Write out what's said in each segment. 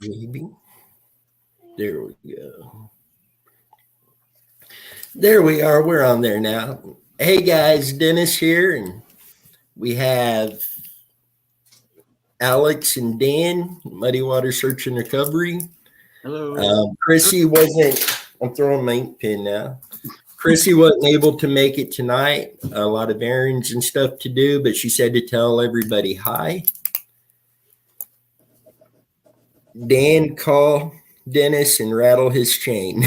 Maybe. There we go. There we are. We're on there now. Hey guys, Dennis here, and we have Alex and Dan, Muddy Water Search and Recovery. Hello. Chrissy wasn't, I'm throwing my ink pen now. Chrissy wasn't able to make it tonight. A lot of errands and stuff to do, but she said to tell everybody hi. Dan, call Dennis and rattle his chain.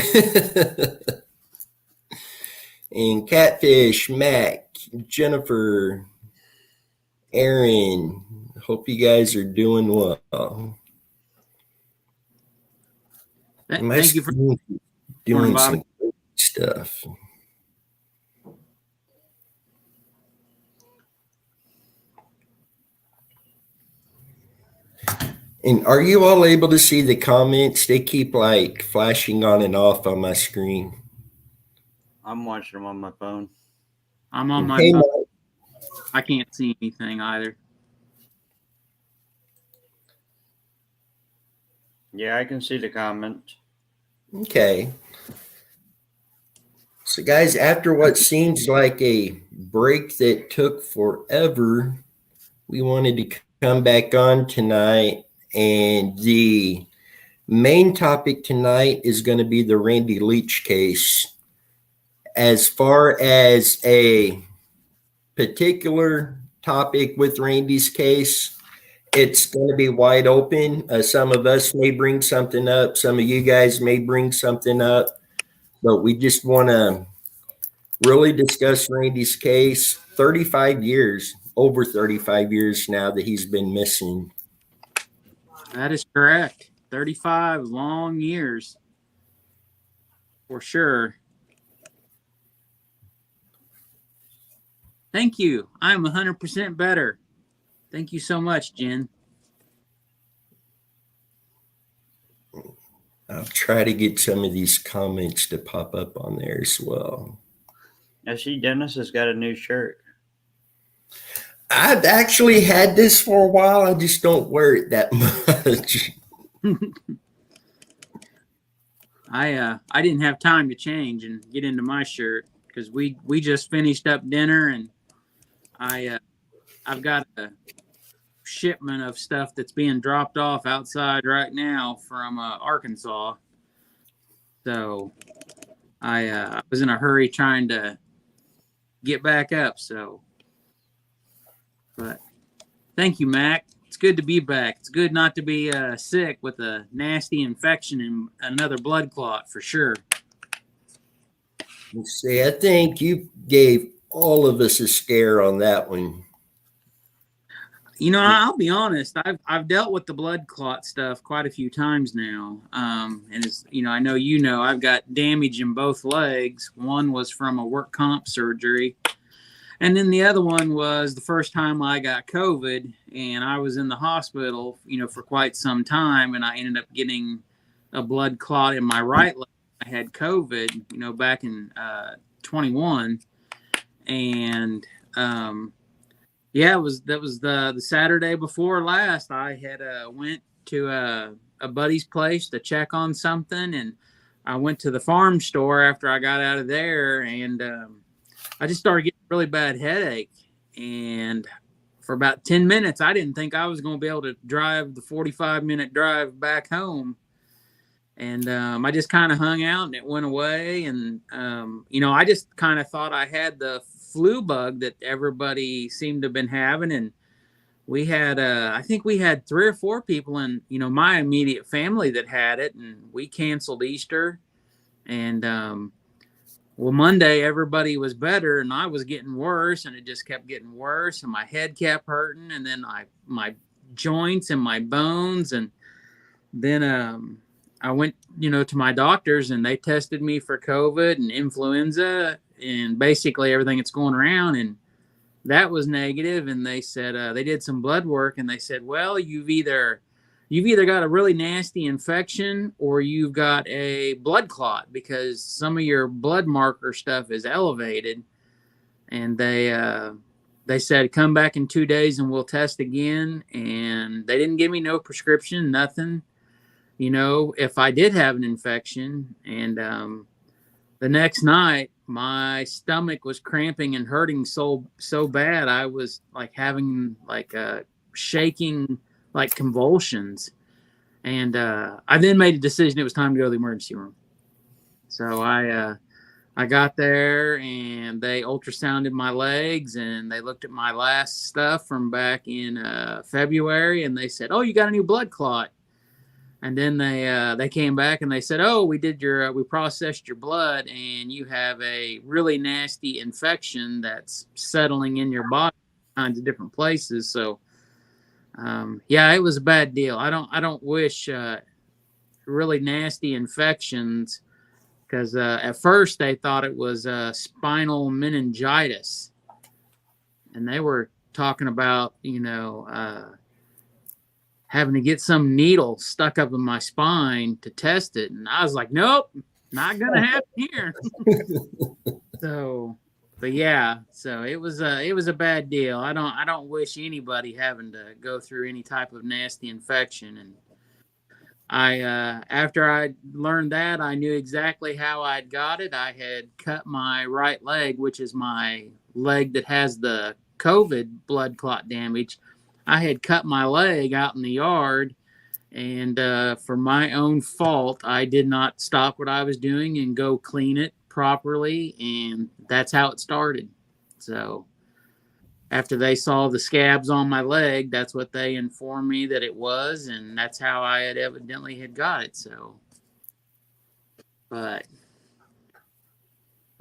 And Catfish, Mac, Jennifer, Aaron, hope you guys are doing well. Thank you for doing some stuff. And are you all able to see the comments? They keep like flashing on and off on my screen. I'm watching them on my phone. I'm on my phone. I can't see anything either. Yeah, I can see the comment. Okay. So guys, after what seems like a break that took forever, we wanted to come back on tonight, and the main topic tonight is going to be the Randy Leach case. As far as a particular topic with Randy's case, it's going to be wide open. Some of us may bring something up. Some of you guys may bring something up. But we just want to really discuss Randy's case. 35 years, over 35 years now that he's been missing. That is correct. 35 long years. For sure. Thank you. I'm 100% better. Thank you so much, Jen. I'll try to get some of these comments to pop up on there as well. I see Dennis has got a new shirt. I've actually had this for a while. I just don't wear it that much. I didn't have time to change and get into my shirt because we just finished up dinner, and I've got a shipment of stuff that's being dropped off outside right now from Arkansas. So I was in a hurry trying to get back up. So, but thank you, Mac. It's good to be back. It's good not to be sick with a nasty infection and another blood clot for sure. Let's see. I think you gave all of us a scare on that one. You know, I'll be honest. I've dealt with the blood clot stuff quite a few times now, and it's, I know I've got damage in both legs. One was from a work comp surgery, and then the other one was the first time I got COVID, and I was in the hospital, for quite some time, and I ended up getting a blood clot in my right leg. I had COVID, back in 21, and yeah, that was the Saturday before last. I had went to a buddy's place to check on something, and I went to the farm store after I got out of there, and I just started getting a really bad headache. And for about 10 minutes, I didn't think I was going to be able to drive the 45-minute drive back home. And I just kind of hung out, and it went away. And I just kind of thought I had the flu bug that everybody seemed to have been having, and we had I think we had 3 or 4 people in my immediate family that had it, and we canceled Easter, and well, Monday everybody was better, and I was getting worse, and it just kept getting worse, and my head kept hurting, and then my joints and my bones, and then I went to my doctors, and they tested me for COVID and influenza and basically everything that's going around, and that was negative. And they said they did some blood work, and they said, well, you've either got a really nasty infection or you've got a blood clot, because some of your blood marker stuff is elevated. And they said, come back in 2 days and we'll test again. And they didn't give me no prescription, nothing. if I did have an infection. And the next night, my stomach was cramping and hurting so bad. I was like having like shaking, like convulsions. And I then made a decision it was time to go to the emergency room. So I got there and they ultrasounded my legs and they looked at my last stuff from back in February, and they said, "Oh, you got a new blood clot." And then they came back and they said, "Oh, we processed your blood and you have a really nasty infection that's settling in your body, kinds of different places." So yeah, it was a bad deal. I don't wish really nasty infections, because at first they thought it was spinal meningitis, and they were talking about having to get some needle stuck up in my spine to test it, and I was like, nope, not gonna happen here. But yeah, so it was a bad deal. I don't wish anybody having to go through any type of nasty infection. And I after I learned that, I knew exactly how I'd got it. I had cut my right leg, which is my leg that has the COVID blood clot damage. I had cut my leg out in the yard, and for my own fault, I did not stop what I was doing and go clean it properly, and that's how it started. So after they saw the scabs on my leg, that's what they informed me that it was, and that's how I had evidently had got it. So, but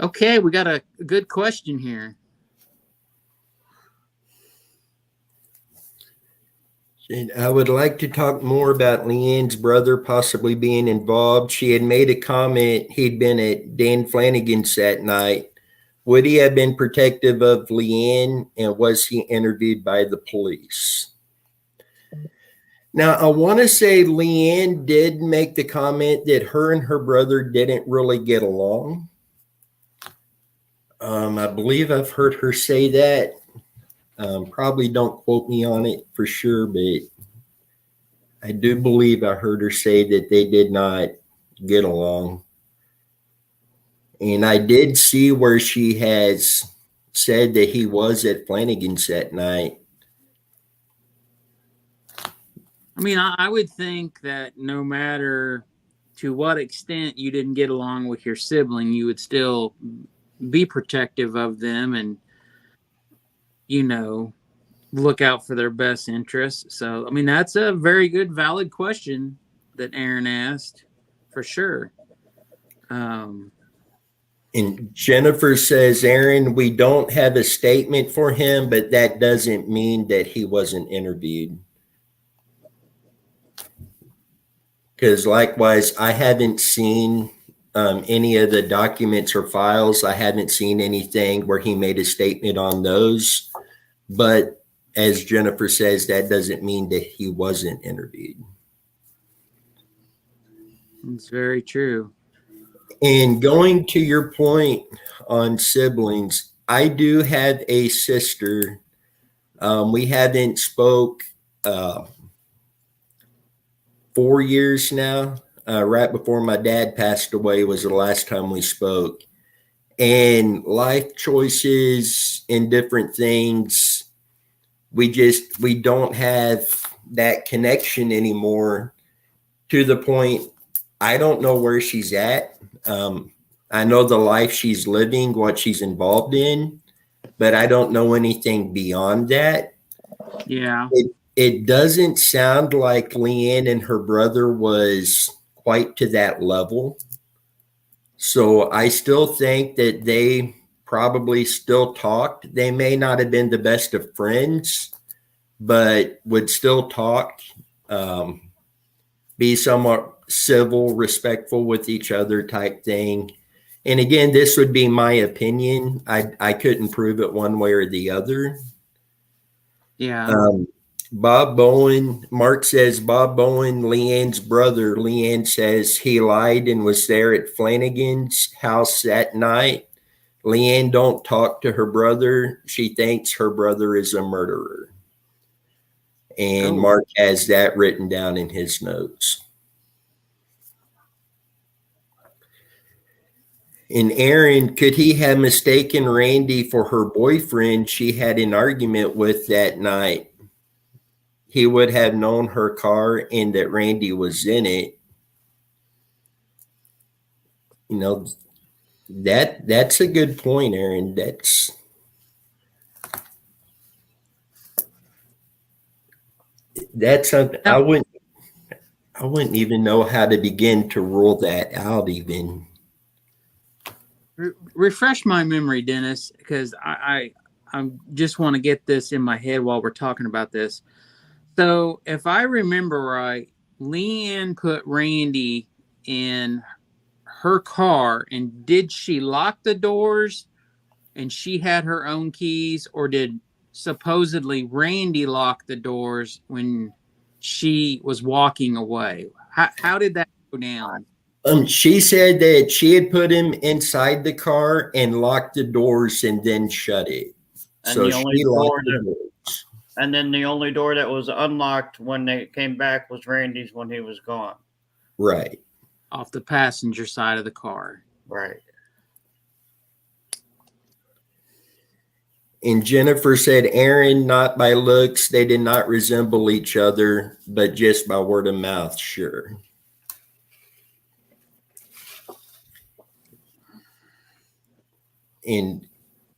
okay, we got a good question here. And I would like to talk more about Leanne's brother possibly being involved. She had made a comment he'd been at Dan Flanagan's that night. Would he have been protective of Leanne, and was he interviewed by the police? Now, I want to say Leanne did make the comment that her and her brother didn't really get along. I believe I've heard her say that. Probably don't quote me on it for sure, but I do believe I heard her say that they did not get along. And I did see where she has said that he was at Flanagan's that night. I mean, I would think that no matter to what extent you didn't get along with your sibling, you would still be protective of them and, look out for their best interests. So, I mean, that's a very good, valid question that Aaron asked, for sure. And Jennifer says, Aaron, we don't have a statement for him, but that doesn't mean that he wasn't interviewed. Because likewise, I haven't seen any of the documents or files. I haven't seen anything where he made a statement on those. But as Jennifer says, that doesn't mean that he wasn't interviewed. It's very true. And going to your point on siblings, I do have a sister. We haven't spoke 4 years now. Right before my dad passed away was the last time we spoke. And life choices and different things, we don't have that connection anymore, to the point I don't know where she's at. I know the life she's living, what she's involved in, but I don't know anything beyond that. Yeah. It doesn't sound like Leanne and her brother was quite to that level. So I still think that they probably still talked. They may not have been the best of friends, but would still talk, be somewhat civil, respectful with each other type thing. And again, this would be my opinion. I couldn't prove it one way or the other. Yeah. Bob Bowen, Mark says Bob Bowen, Leanne's brother. Leanne says he lied and was there at Flanagan's house that night. Leanne don't talk to her brother. She thinks her brother is a murderer. And Mark has that written down in his notes. And Aaron, could he have mistaken Randy for her boyfriend she had an argument with that night? He would have known her car and that Randy was in it. You know, that's a good point, Aaron. That's something I wouldn't even know how to begin to rule that out even. Refresh my memory, Dennis, because I just want to get this in my head while we're talking about this. So if I remember right, Leanne put Randy in her car, and did she lock the doors and she had her own keys, or did supposedly Randy lock the doors when she was walking away? How did that go down? She said that she had put him inside the car and locked the doors and then shut it. And So she locked the doors. And then the only door that was unlocked when they came back was Randy's when he was gone. Right. Off the passenger side of the car. Right. And Jennifer said, Aaron, not by looks. They did not resemble each other, but just by word of mouth, sure. And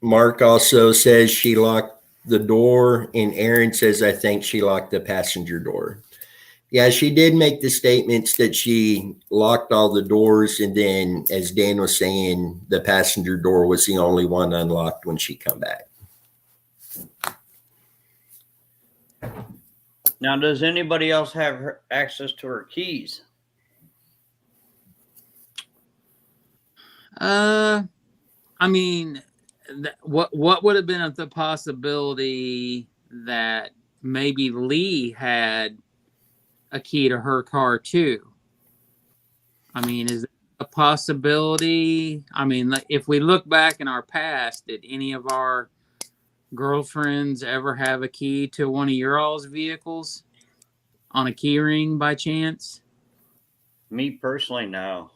Mark also says she locked the door, and Aaron says, I think she locked the passenger door. Yeah, she did make the statements that she locked all the doors, and then, as Dan was saying, the passenger door was the only one unlocked when she come back. Now, does anybody else have access to her keys? I mean, what would have been the possibility that maybe Lee had a key to her car too? I mean, is that a possibility? I mean, if we look back in our past, did any of our girlfriends ever have a key to one of your all's vehicles on a key ring by chance? Me personally, no.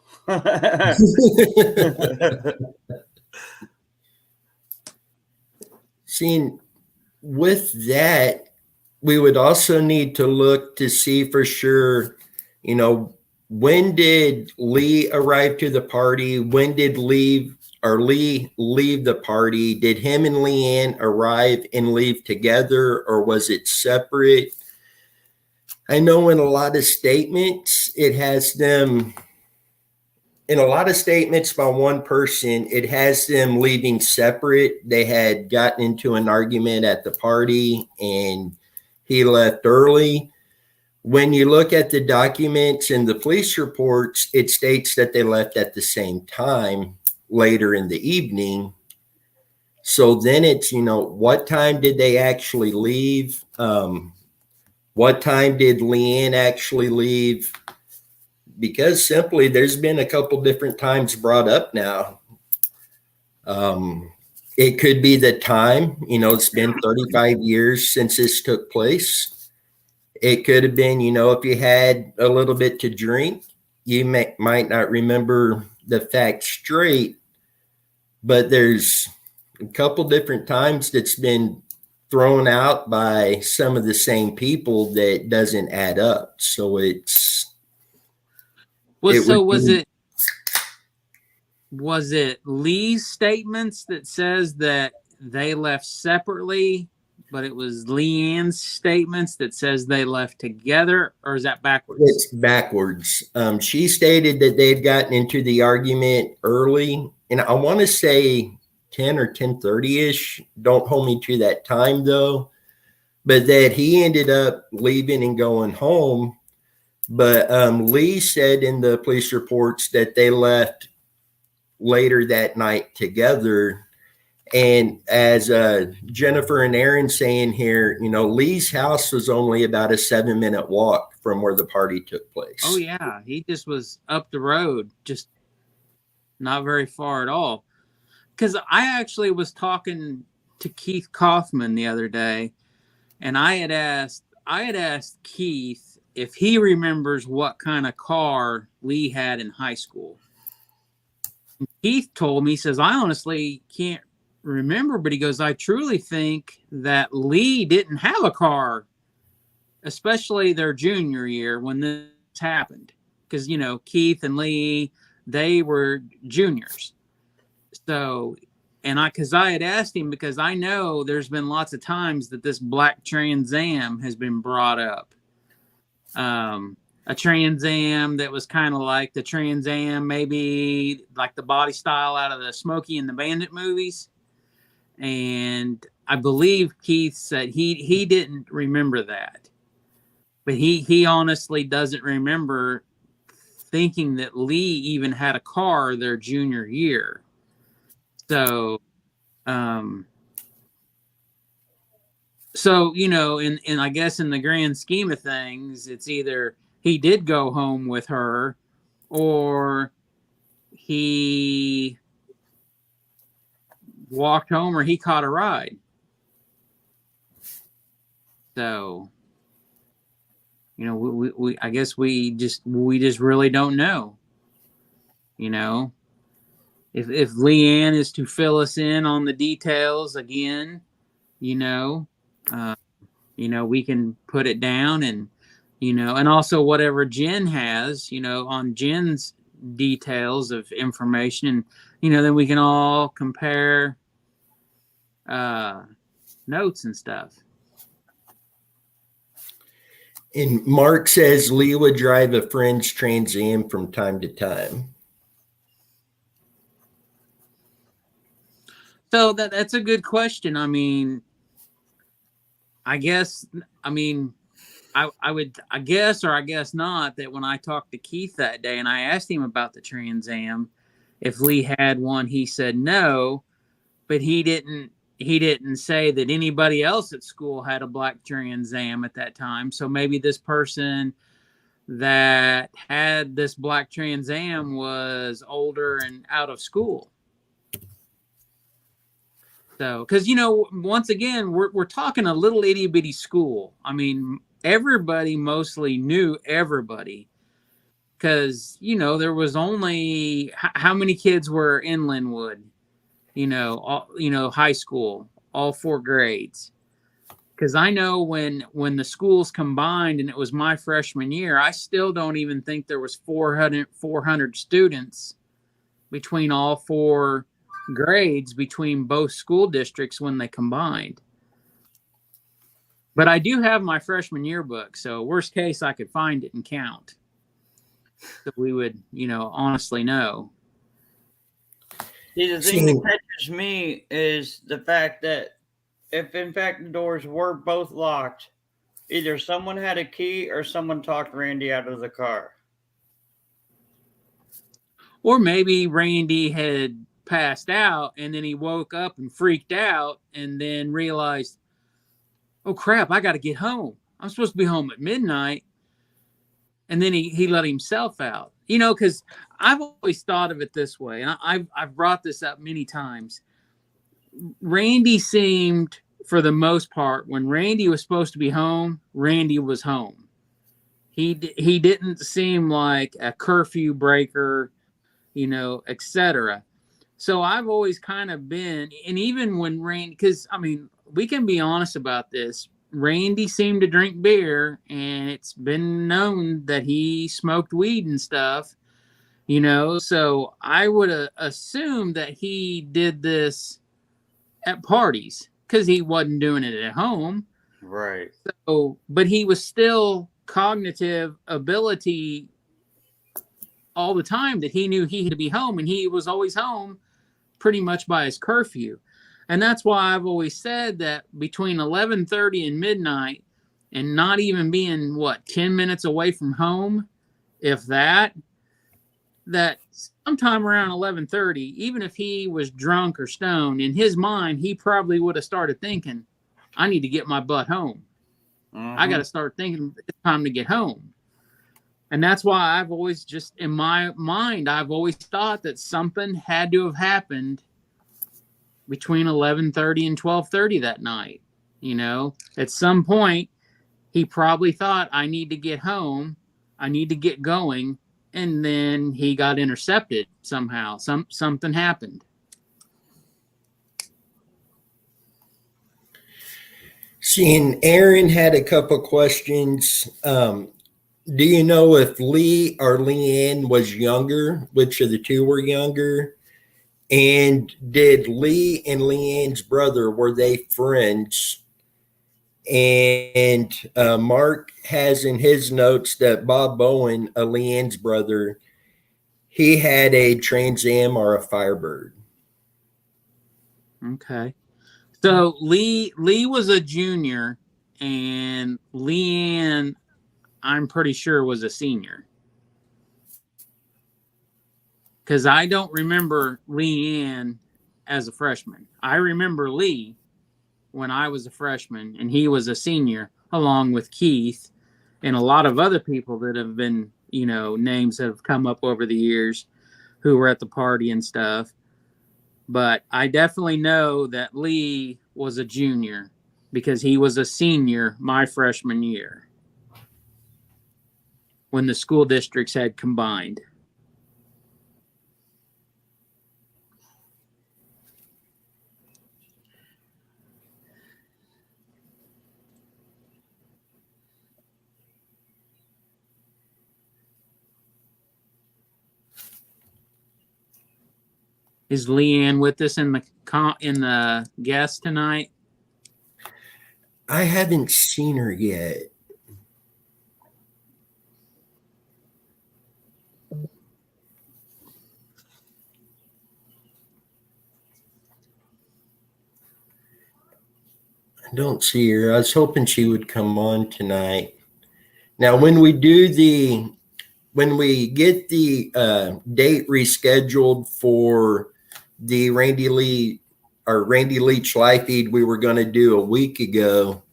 Seeing with that, we would also need to look to see for sure, when did Lee arrive to the party? When did Lee leave the party? Did him and Leanne arrive and leave together, or was it separate? I know in a lot of statements, in a lot of statements by one person, it has them leaving separate. They had gotten into an argument at the party and he left early. When you look at the documents and the police reports, it states that they left at the same time later in the evening. So then it's, what time did they actually leave? What time did Leanne actually leave? Because simply there's been a couple different times brought up now. It could be the time, it's been 35 years since this took place. It could have been, if you had a little bit to drink, you might not remember the facts straight, but there's a couple different times that's been thrown out by some of the same people that doesn't add up. So was it Lee's statements that says that they left separately, but it was Leanne's statements that says they left together, or is that backwards? It's backwards. She stated that they'd gotten into the argument early, and I want to say 10 or 10:30-ish. Don't hold me to that time though, but that he ended up leaving and going home. But Lee said in the police reports that they left later that night together. And as Jennifer and Aaron saying here, Lee's house was only about a 7-minute walk from where the party took place. Oh, yeah. He just was up the road, just not very far at all. Because I actually was talking to Keith Kaufman the other day, and I had asked Keith if he remembers what kind of car Lee had in high school. Keith told me, he says, I honestly can't remember, but he goes, I truly think that Lee didn't have a car, especially their junior year when this happened. Because, you know, Keith and Lee, they were juniors. So, because I had asked him, because I know there's been lots of times that this black Trans Am has been brought up. A Trans Am that was kind of like the Trans Am, maybe like the body style out of the Smokey and the Bandit movies. And I believe Keith said he didn't remember that, but he honestly doesn't remember thinking that Lee even had a car their junior year. So, so, you know, and I guess in the grand scheme of things, it's either he did go home with her or he walked home or he caught a ride. So, you know, we I guess we just really don't know. You know, if Leanne is to fill us in on the details again, you know, we can put it down, and, you know, and also whatever Jen has, you know, on Jen's details of information, and, you know, then we can all compare notes and stuff. And Mark says Lee would drive a friend's Trans Am from time to time. So that's a good question. I mean, I guess not, that when I talked to Keith that day and I asked him about the Trans Am, if Lee had one, he said no, but he didn't say that anybody else at school had a black Trans Am at that time. So maybe this person that had this black Trans Am was older and out of school. So, because, you know, once again, we're talking a little itty bitty school. I mean, everybody mostly knew everybody, because, you know, there was only how many kids were in Linwood, you know, high school, all 4 grades. Because I know when the schools combined and it was my freshman year, I still don't even think there was 400 students between all 4 grades between both school districts when they combined. But I do have my freshman yearbook, so worst case I could find it and count, so we would, you know, honestly know. See, the thing that catches me is the fact that if in fact the doors were both locked, either someone had a key or someone talked Randy out of the car. Or maybe Randy had passed out and then he woke up and freaked out and then realized, oh crap, I got to get home. I'm supposed to be home at midnight. And then he let himself out, you know, because I've always thought of it this way. And I've brought this up many times. Randy seemed, for the most part, when Randy was supposed to be home, Randy was home. He didn't seem like a curfew breaker, you know, etc. So I've always kind of been, and even when Randy, because, I mean, we can be honest about this. Randy seemed to drink beer, and it's been known that he smoked weed and stuff, you know. So I would assume that he did this at parties, because he wasn't doing it at home. Right. So, but he was still cognitive ability all the time that he knew he had to be home, and he was always home pretty much by his curfew. And that's why I've always said that between 11:30 and midnight, and not even being 10 minutes away from home, if that sometime around 11:30, even if he was drunk or stoned, in his mind he probably would have started thinking, I need to get my butt home. I got to start thinking it's time to get home. And that's why I've always, just in my mind, I've always thought that something had to have happened between 11:30 and 12:30 that night. You know, at some point, he probably thought, I need to get home. I need to get going. and then he got intercepted somehow. Something happened. Seeing Aaron had a couple questions. Do you know if Lee or Leanne was younger? Which of the two were younger? And did Lee and Leanne's brother, were they friends? And Mark has in his notes that Bob Bowen, Leanne's brother, he had a Trans Am or a Firebird. Okay. So Lee was a junior, and Leanne, I'm pretty sure, was a senior. Because I don't remember Leanne as a freshman. I remember Lee when I was a freshman, and he was a senior, along with Keith and a lot of other people that have been, names that have come up over the years who were at the party and stuff. But I definitely know that Lee was a junior because he was a senior my freshman year when the school districts had combined. Is Leanne with us in the guest tonight? I haven't seen her yet. I don't see her. I was hoping she would come on tonight. Now, when we get the date rescheduled for the Randy Leach live feed we were going to do a week ago,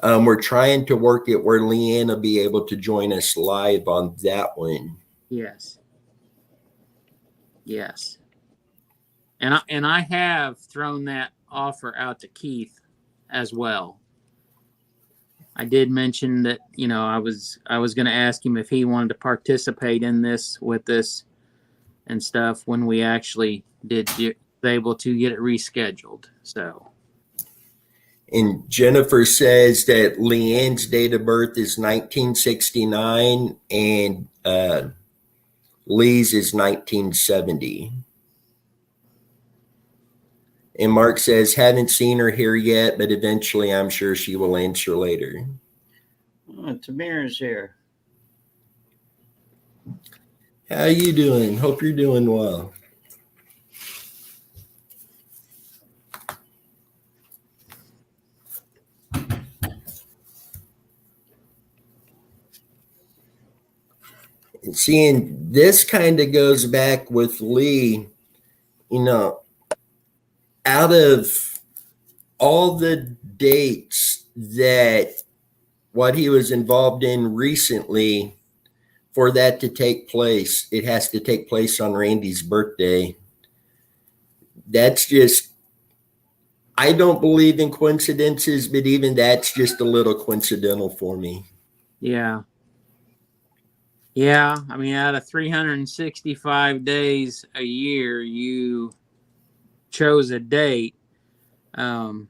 we're trying to work it where Leanne will be able to join us live on that one. Yes. And I have thrown that offer out to Keith as well. I did mention that, I was going to ask him if he wanted to participate in this with us and stuff when we actually able to get it rescheduled. So. And Jennifer says that Leanne's date of birth is 1969 and Lee's is 1970. And Mark says, haven't seen her here yet, but eventually I'm sure she will answer later. Tamira's here. How you doing? Hope you're doing well. And seeing this kind of goes back with Lee, out of all the dates that what he was involved in recently, for that to take place, it has to take place on Randy's birthday. That's just, I don't believe in coincidences, but even that's just a little coincidental for me. Yeah. Yeah. I mean, out of 365 days a year, you chose a date. And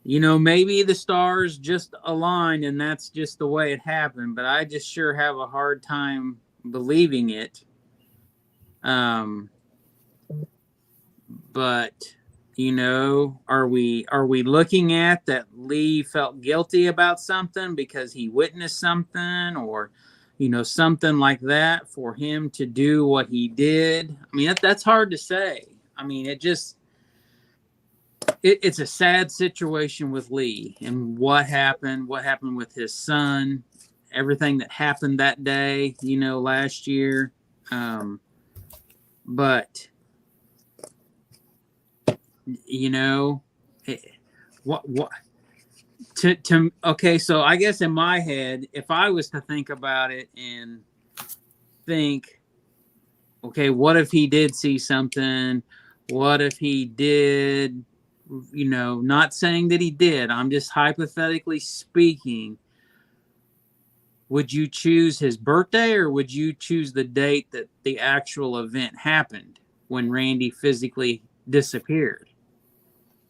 maybe the stars just aligned and that's just the way it happened, but I just sure have a hard time believing it. But are we looking at that Lee felt guilty about something because he witnessed something, or something like that for him to do what he did? I mean, that's hard to say. I mean, it's a sad situation with Lee and what happened with his son, everything that happened that day, last year. But okay, so I guess in my head, if I was to think about it and think, okay, what if he did see something? What if he did, not saying that he did, I'm just hypothetically speaking. would you choose his birthday or would you choose the date that the actual event happened when Randy physically disappeared?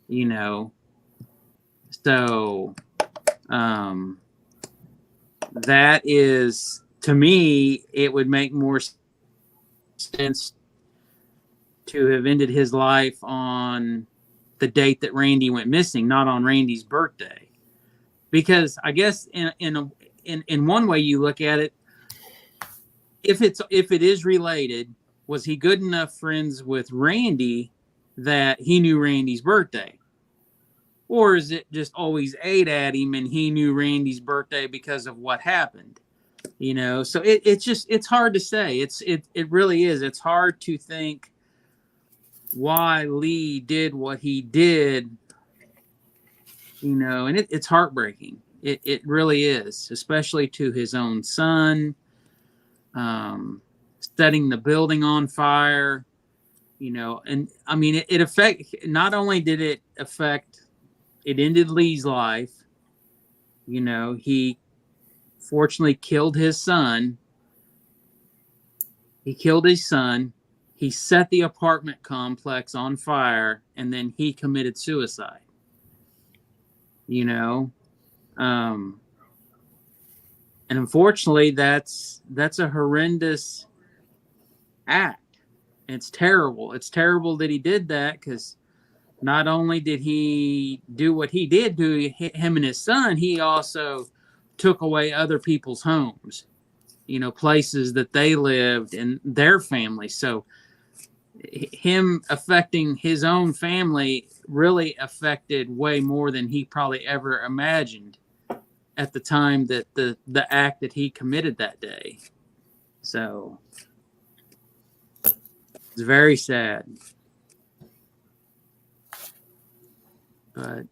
You know, so that is, to me, it would make more sense to have ended his life on the date that Randy went missing, not on Randy's birthday. Because I guess in one way you look at it, if it is related, was he good enough friends with Randy that he knew Randy's birthday? Or is it just always ate at him and he knew Randy's birthday because of what happened? You know, so it's hard to say. It really is. It's hard to think why Lee did what he did, you know, and it's heartbreaking. It really is, especially to his own son, setting the building on fire, you know, and I mean, not only did it affect, it ended Lee's life, you know, he fortunately killed his son. He killed his son. He set the apartment complex on fire, and then he committed suicide. You know, and unfortunately, that's a horrendous act. It's terrible. It's terrible that he did that, because not only did he do what he did to him and his son, he also took away other people's homes, you know, places that they lived and their family. So him affecting his own family really affected way more than he probably ever imagined at the time that the act that he committed that day. So it's very sad. But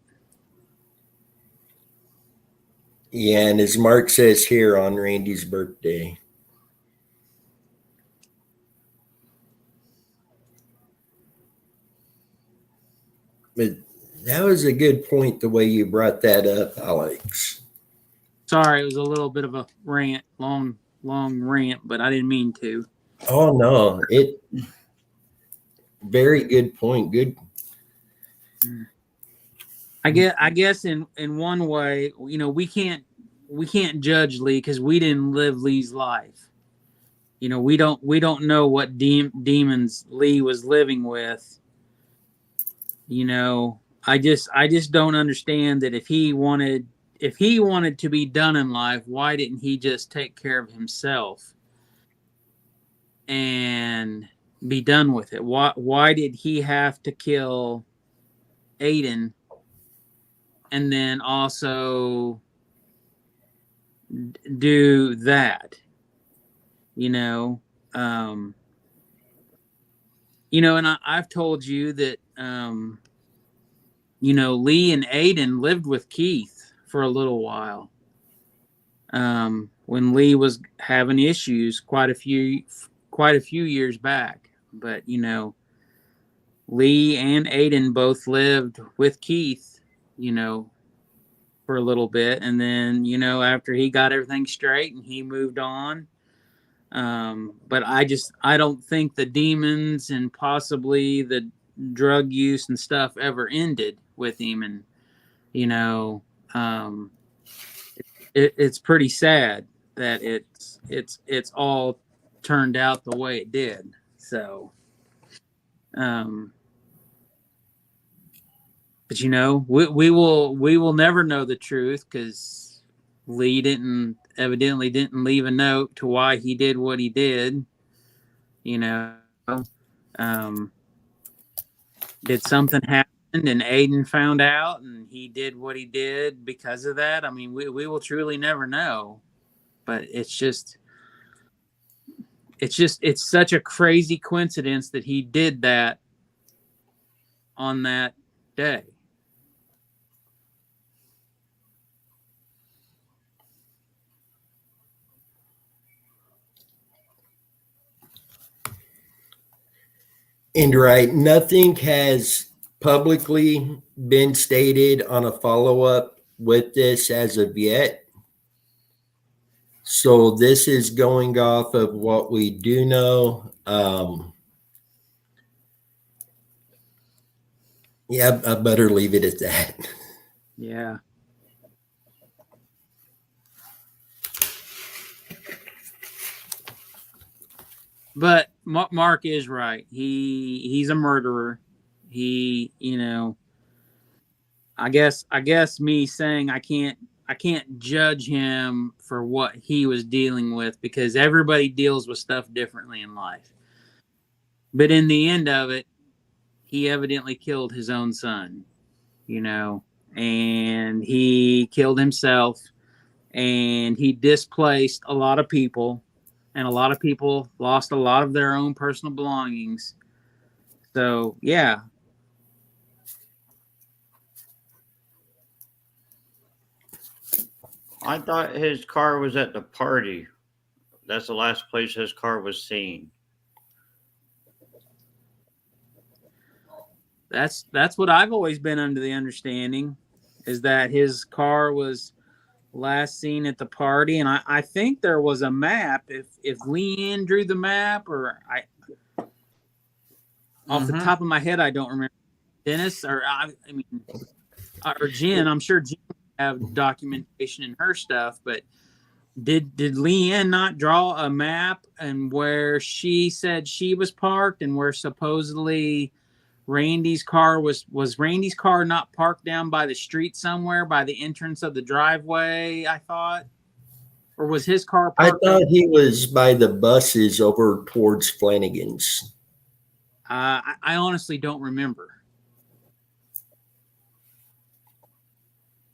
yeah, and as Mark says here, on Randy's birthday. But that was a good point, the way you brought that up, Alex. Sorry, it was a little bit of a rant, long rant, but I didn't mean to. Oh no, very good point. Good. I guess in one way, you know, we can't judge Lee because we didn't live Lee's life. You know, we don't know what demons Lee was living with. You know, I just don't understand that if he wanted to be done in life, why didn't he just take care of himself and be done with it? Why did he have to kill Aiden and then also do that? You know, and I've told you that, you know, Lee and Aiden lived with Keith for a little while. When Lee was having issues quite a few years back, but you know, Lee and Aiden both lived with Keith, you know, for a little bit, and then, you know, after he got everything straight and he moved on. But I don't think the demons and possibly the drug use and stuff ever ended with him, and you know, it's pretty sad that it's all turned out the way it did. So, but you know, we will never know the truth, because Lee evidently didn't leave a note to why he did what he did. You know, did something happen and Aiden found out and he did what he did because of that? I mean, we will truly never know. But it's such a crazy coincidence that he did that on that day. And right, nothing has publicly been stated on a follow-up with this as of yet. So this is going off of what we do know. Yeah, I better leave it at that. Yeah. But Mark is right. He's a murderer. He, I guess me saying I can't judge him for what he was dealing with, because everybody deals with stuff differently in life. But in the end of it, he evidently killed his own son, and he killed himself, and he displaced a lot of people, and a lot of people lost a lot of their own personal belongings. So, yeah. I thought his car was at the party. That's the last place his car was seen. That's what I've always been under the understanding, is that his car was last seen at the party. And I think there was a map. If Leanne drew the map, or off the top of my head, I don't remember. Dennis, or or Jen. I'm sure Jen have documentation in her stuff, but did Leanne not draw a map and where she said she was parked, and where supposedly Randy's car was Randy's car not parked down by the street somewhere by the entrance of the driveway, I thought? Or was his car parked? I thought he was by the buses over towards Flanagan's. I honestly don't remember.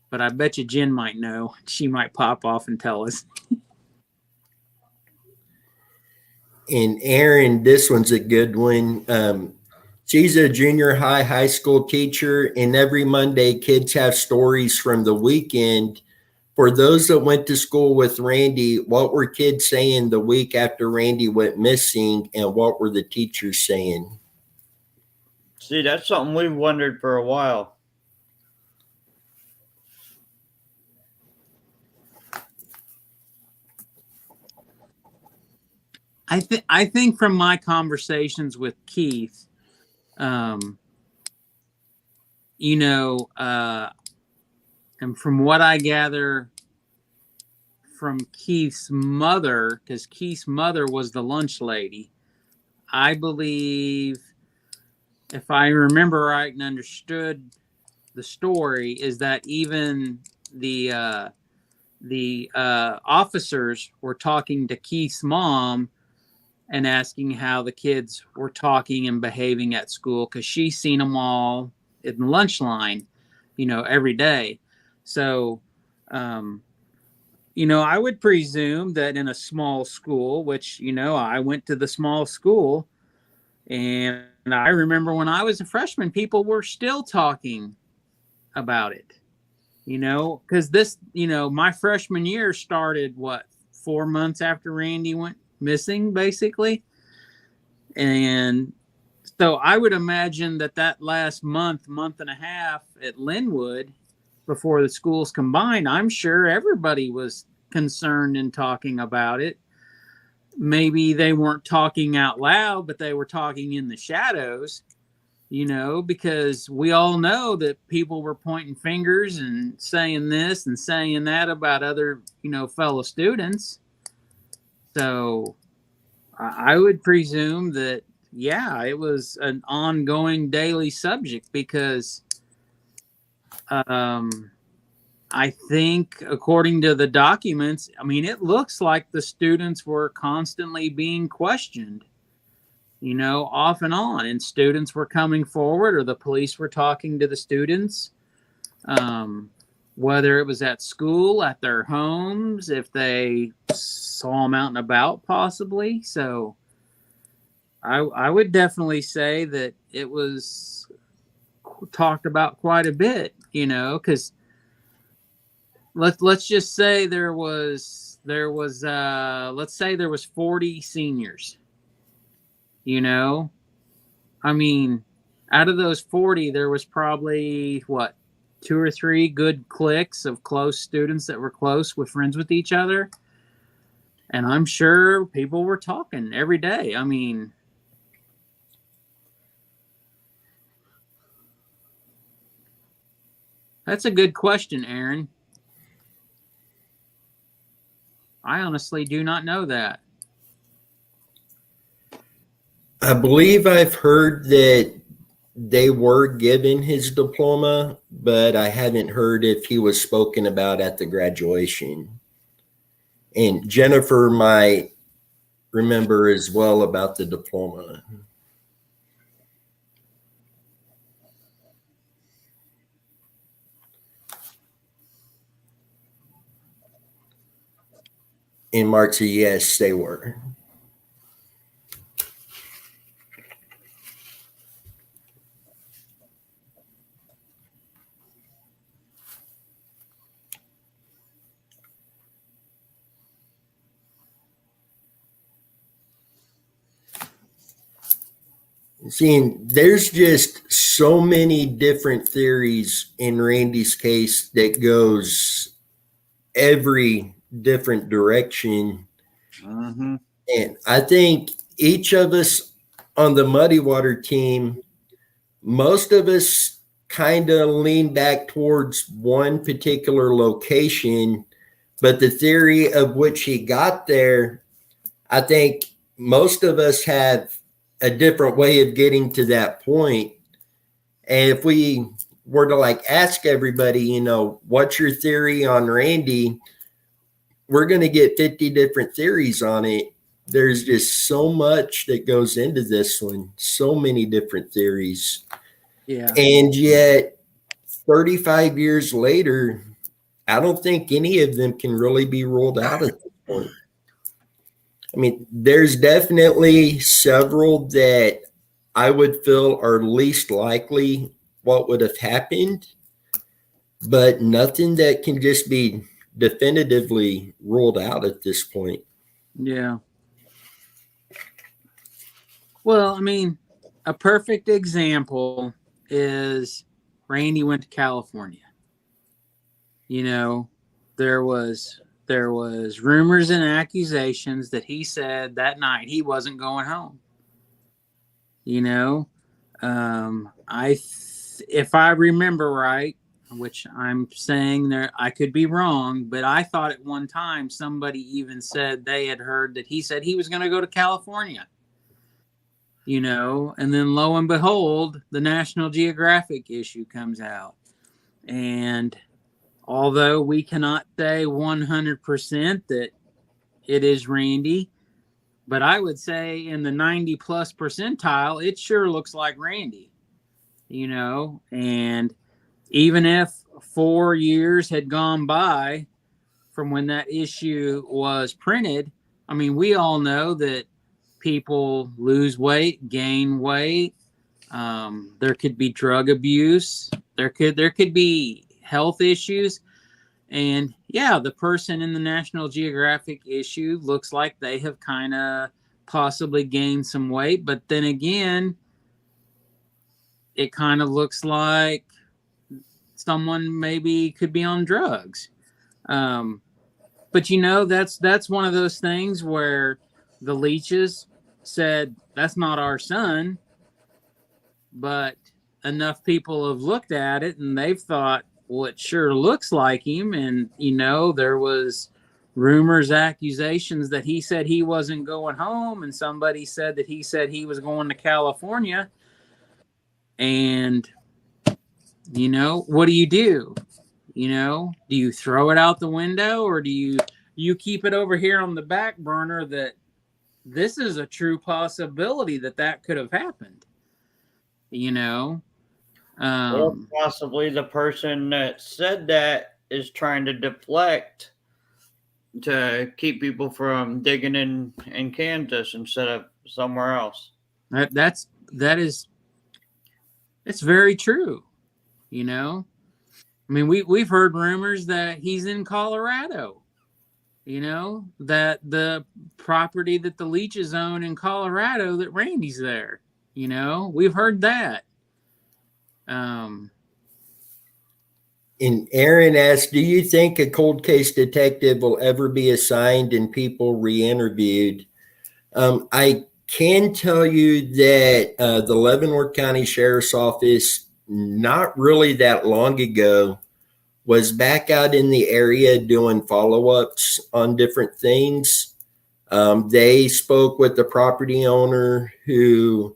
But I bet you Jen might know. She might pop off and tell us. And Aaron, this one's a good one. She's a junior high school teacher, and every Monday kids have stories from the weekend. For those that went to school with Randy, what were kids saying the week after Randy went missing, and what were the teachers saying? See, that's something we've wondered for a while. I think from my conversations with Keith, and from what I gather from Keith's mother, because Keith's mother was the lunch lady, I believe, if I remember right and understood the story, is that even the officers were talking to Keith's mom and asking how the kids were talking and behaving at school, because she's seen them all in the lunch line, every day. So, I would presume that in a small school, which, I went to the small school, and I remember when I was a freshman, people were still talking about it, because this, my freshman year started, 4 months after Randy went missing, basically. And so I would imagine that last month and a half at Linwood, before the schools combined, I'm sure everybody was concerned and talking about it. Maybe they weren't talking out loud, but they were talking in the shadows, because we all know that people were pointing fingers and saying this and saying that about other, fellow students. So I would presume that, yeah, it was an ongoing daily subject, because I think, according to the documents, it looks like the students were constantly being questioned, off and on, and students were coming forward, or the police were talking to the students, whether it was at school, at their homes, if they saw them out and about, possibly. So I would definitely say that it was talked about quite a bit, because let's just say there was let's say there was 40 seniors. Out of those 40, there was probably 2 or 3 good cliques of close students that were close with friends with each other. And I'm sure people were talking every day. I mean, that's a good question, Aaron. I honestly do not know that. I believe I've heard that they were given his diploma, but I haven't heard if he was spoken about at the graduation. And Jennifer might remember as well about the diploma. And Mark said, yes, they were. Seeing there's just so many different theories in Randy's case that goes every different direction. Mm-hmm. And I think each of us on the Muddy Water team, most of us kind of lean back towards one particular location, but the theory of which he got there, I think most of us have a different way of getting to that point. And if we were to like ask everybody, you know, what's your theory on Randy? We're going to get 50 different theories on it. There's just so much that goes into this one, so many different theories. Yeah. And yet, 35 years later, I don't think any of them can really be ruled out at this point. I mean, there's definitely several that I would feel are least likely what would have happened, but nothing that can just be definitively ruled out at this point. Yeah. Well, I mean, a perfect example is Randy went to California. You know, there was rumors and accusations that he said that night he wasn't going home. You know, if I remember right, which I'm saying there, I could be wrong, but I thought at one time somebody even said they had heard that he said he was going to go to California. You know, and then lo and behold, the National Geographic issue comes out. And although we cannot say 100% that it is Randy, but I would say in the 90 plus percentile, it sure looks like Randy, you know. And even if 4 years had gone by from when that issue was printed, I mean, we all know that people lose weight, gain weight. There could be drug abuse. There could be health issues. And yeah, the person in the National Geographic issue looks like they have kind of possibly gained some weight. But then again, it kind of looks like someone maybe could be on drugs. But you know, that's one of those things where the Leaches said, that's not our son. But enough people have looked at it and they've thought, well, it sure looks like him. And, you know, there was rumors, accusations that he said he wasn't going home. And somebody said that he said he was going to California. And, you know, what do? You know, do you throw it out the window, or do you keep it over here on the back burner that this is a true possibility that could have happened? You know, Or possibly the person that said that is trying to deflect to keep people from digging in Kansas instead of somewhere else. It's very true. You know, I mean, we've heard rumors that he's in Colorado. You know, that the property that the Leaches own in Colorado, that Randy's there. You know, we've heard that. And And Aaron asked, do you think a cold case detective will ever be assigned and people re-interviewed? I can tell you that the Leavenworth County Sheriff's Office, not really that long ago, was back out in the area doing follow-ups on different things. They spoke with the property owner who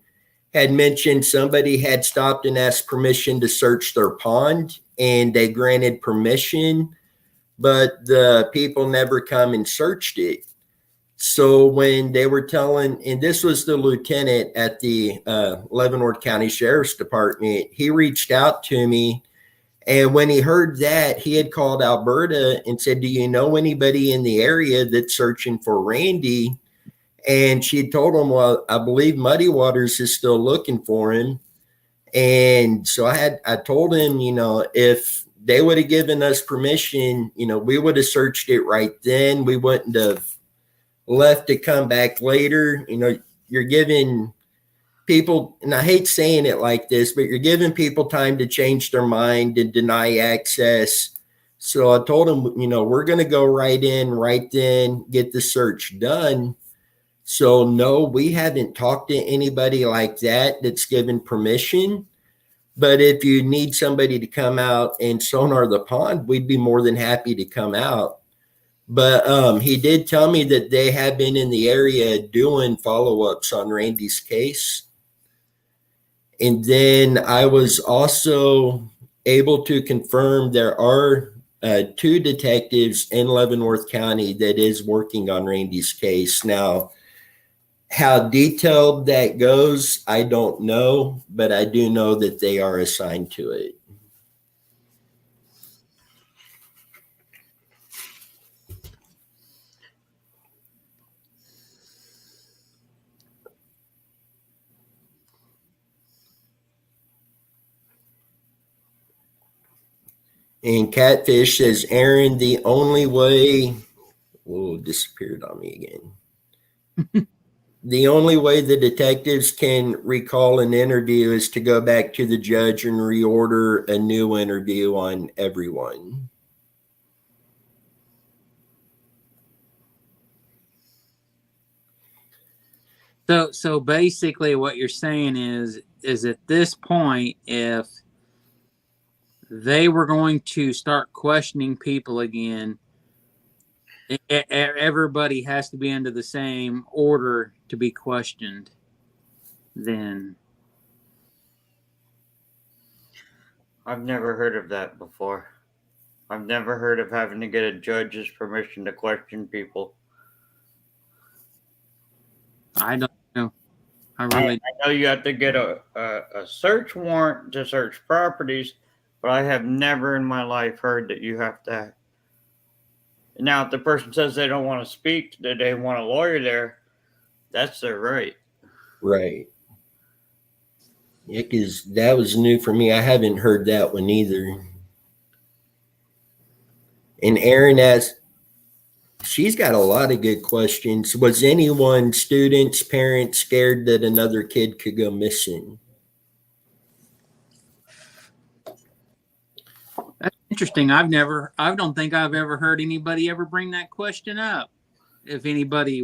had mentioned somebody had stopped and asked permission to search their pond, and they granted permission, but the people never come and searched it. So when they were telling, and this was the lieutenant at the Leavenworth County Sheriff's Department, he reached out to me. And when he heard that, he had called Alberta and said, do you know anybody in the area that's searching for Randy? And she had told him, well, I believe Muddy Waters is still looking for him. And so I told him, if they would have given us permission, we would have searched it right then. We wouldn't have left to come back later. You're giving people, and I hate saying it like this, but you're giving people time to change their mind and deny access. So I told them, we're going to go right in, right then, get the search done. So no, we haven't talked to anybody like that that's given permission. But if you need somebody to come out and sonar the pond, we'd be more than happy to come out. But he did tell me that they have been in the area doing follow-ups on Randy's case. And then I was also able to confirm there are 2 detectives in Leavenworth County that is working on Randy's case. Now, how detailed that goes, I don't know, but I do know that they are assigned to it. And Catfish says, Aaron, the only way, disappeared on me again. The only way the detectives can recall an interview is to go back to the judge and reorder a new interview on everyone. So basically what you're saying is at this point, if they were going to start questioning people again, everybody has to be under the same order to be questioned then. I've never heard of that before. I've never heard of having to get a judge's permission to question people. I don't know. I know you have to get a search warrant to search properties, but I have never in my life heard that you have to. Now, if the person says they don't want to speak, that they want a lawyer there, that's their right. Right. Yeah, because that was new for me. I haven't heard that one either. And Aaron asked, she's got a lot of good questions. Was anyone, students, parents, scared that another kid could go missing? That's interesting. I don't think I've ever heard anybody ever bring that question up. If anybody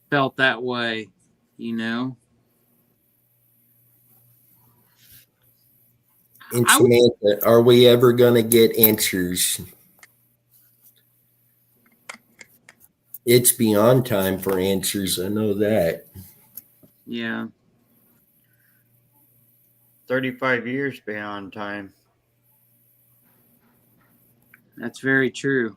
felt that way, And Samantha, are we ever going to get answers? It's beyond time for answers. I know that. Yeah. 35 years beyond time. That's very true.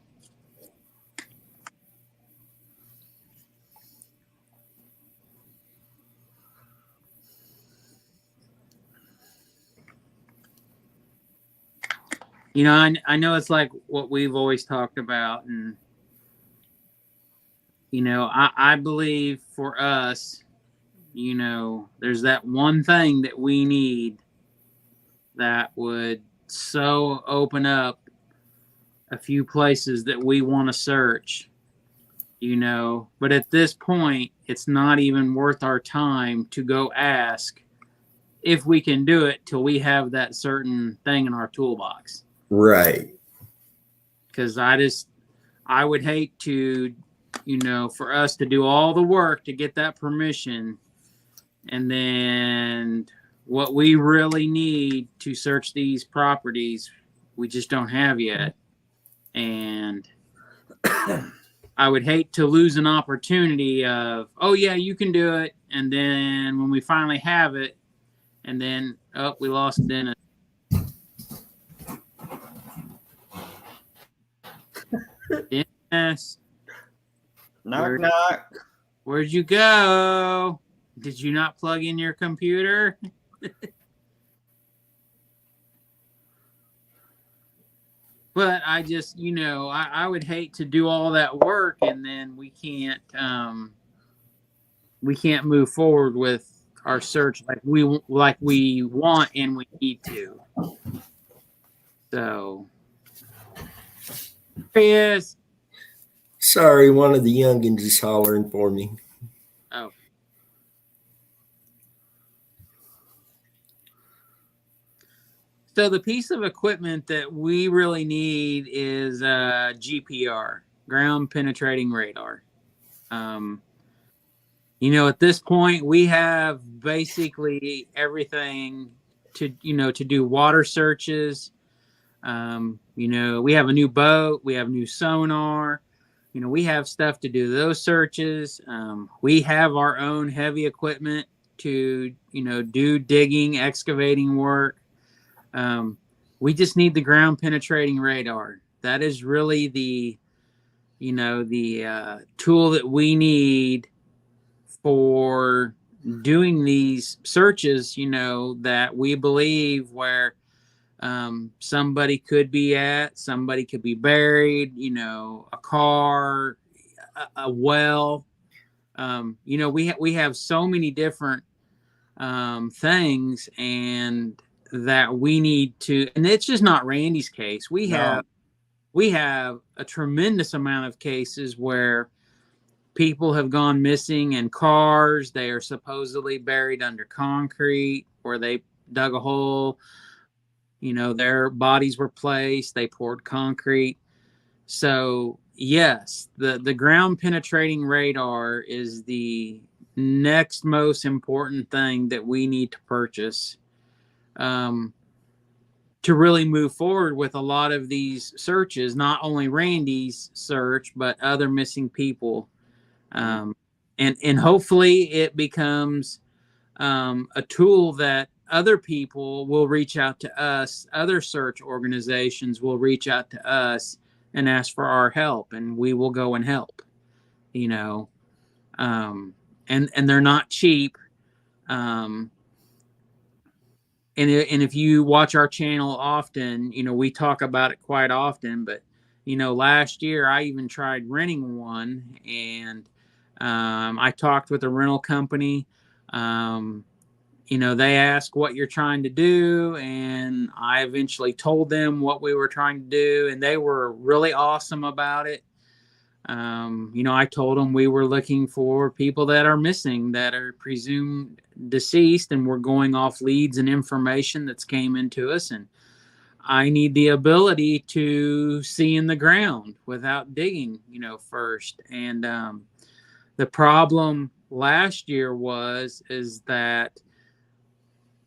I know it's like what we've always talked about, and I believe for us, there's that one thing that we need that would so open up a few places that we want to search, but at this point, it's not even worth our time to go ask if we can do it till we have that certain thing in our toolbox. Right. Because I would hate to, for us to do all the work to get that permission, and then what we really need to search these properties, we just don't have yet. And I would hate to lose an opportunity of, oh yeah, you can do it. And then when we finally have it, and then, oh, we lost Dennis. Dennis. Knock, knock. Where'd you go? Did you not plug in your computer? But I just, I would hate to do all that work and then we can't move forward with our search like we want and we need to. So, here he is. Sorry, one of the youngins is hollering for me. Oh. So the piece of equipment that we really need is GPR, ground penetrating radar. At this point, we have basically everything to do water searches. We have a new boat, we have new sonar. We have stuff to do those searches. We have our own heavy equipment to, do digging, excavating work. We just need the ground penetrating radar. That is really the tool that we need for doing these searches, that we believe where somebody could be at, somebody could be buried, a car, a well. We have so many different things, and that we need to, and it's just not Randy's case. We have a tremendous amount of cases where people have gone missing in cars. They are supposedly buried under concrete, or they dug a hole. Their bodies were placed. They poured concrete. So yes, the ground penetrating radar is the next most important thing that we need to purchase to really move forward with a lot of these searches, not only Randy's search, but other missing people. And hopefully it becomes a tool that other people will reach out to us, other search organizations will reach out to us and ask for our help, and we will go and help, and they're not cheap. And if you watch our channel often, we talk about it quite often, but, last year I even tried renting one, and I talked with a rental company. They asked what you're trying to do, and I eventually told them what we were trying to do, and they were really awesome about it. I told them we were looking for people that are missing, that are presumed deceased, and we're going off leads and information that's came into us, and I need the ability to see in the ground without digging, first. And the problem last year is that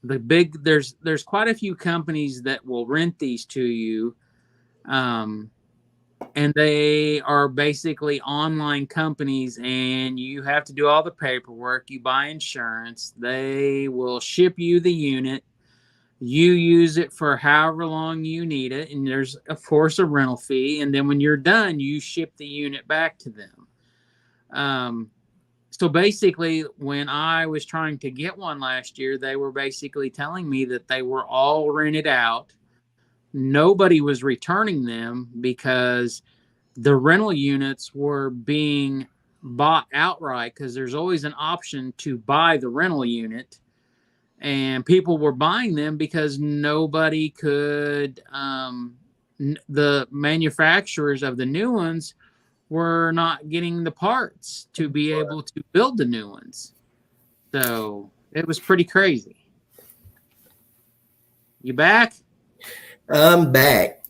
there's quite a few companies that will rent these to you, and they are basically online companies, and you have to do all the paperwork. You buy insurance. They will ship you the unit. You use it for however long you need it, and there's of course a rental fee, and then when you're done, you ship the unit back to them. So basically, when I was trying to get one last year, they were basically telling me that they were all rented out. Nobody was returning them because the rental units were being bought outright, because there's always an option to buy the rental unit. And people were buying them because nobody could, the manufacturers of the new ones were not getting the parts to be able to build the new ones. So it was pretty crazy. You back? I'm back.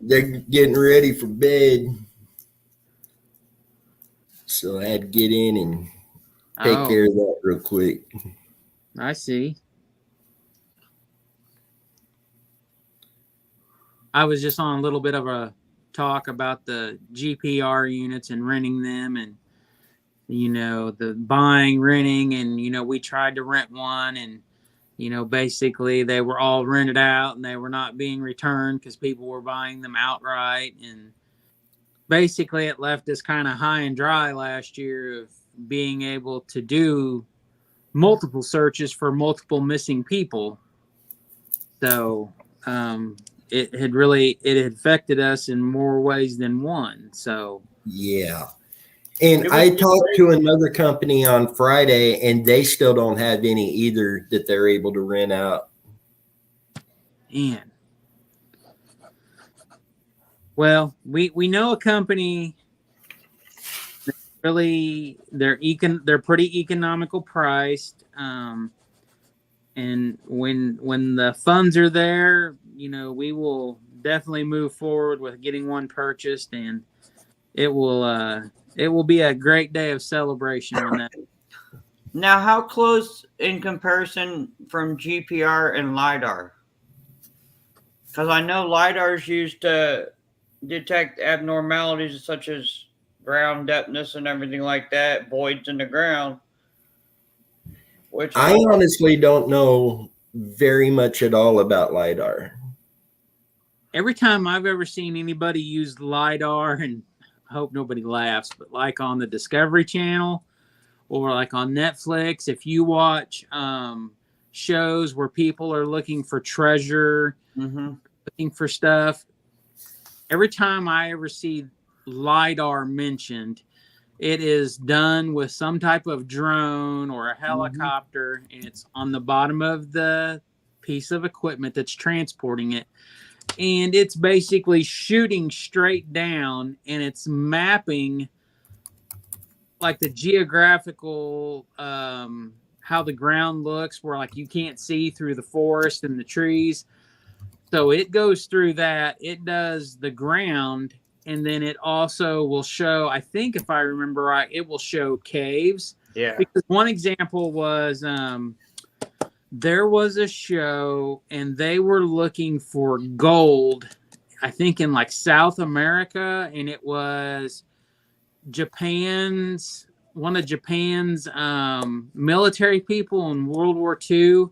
They're getting ready for bed. So I had to get in and take care of that real quick. I see. I was just on a little bit of a talk about the GPR units and renting them, and the buying, renting, and we tried to rent one, and basically they were all rented out and they were not being returned because people were buying them outright, and basically it left us kind of high and dry last year of being able to do multiple searches for multiple missing people. So it had affected us in more ways than one. So yeah. And I talked to another company on Friday, and they still don't have any either that they're able to rent out. Man. Well, we know a company that really they're pretty economical priced. And when the funds are there, we will definitely move forward with getting one purchased, and it will be a great day of celebration on that. Now, how close in comparison from GPR and LiDAR? Because I know LiDAR is used to detect abnormalities such as ground depthness and everything like that, voids in the ground. I honestly don't know very much at all about LiDAR. Every time I've ever seen anybody use LiDAR, and I hope nobody laughs, but like on the Discovery Channel or like on Netflix, if you watch shows where people are looking for treasure, looking for stuff, every time I ever see LiDAR mentioned, it is done with some type of drone or a helicopter, and it's on the bottom of the piece of equipment that's transporting it. And it's basically shooting straight down, and it's mapping like the geographical, how the ground looks, where like you can't see through the forest and the trees. So it goes through that. It does the ground, and then it also will show, I think if I remember right, it will show caves. Yeah. Because one example was there was a show and they were looking for gold, I think in like South America, and it was one of Japan's military people in World War II.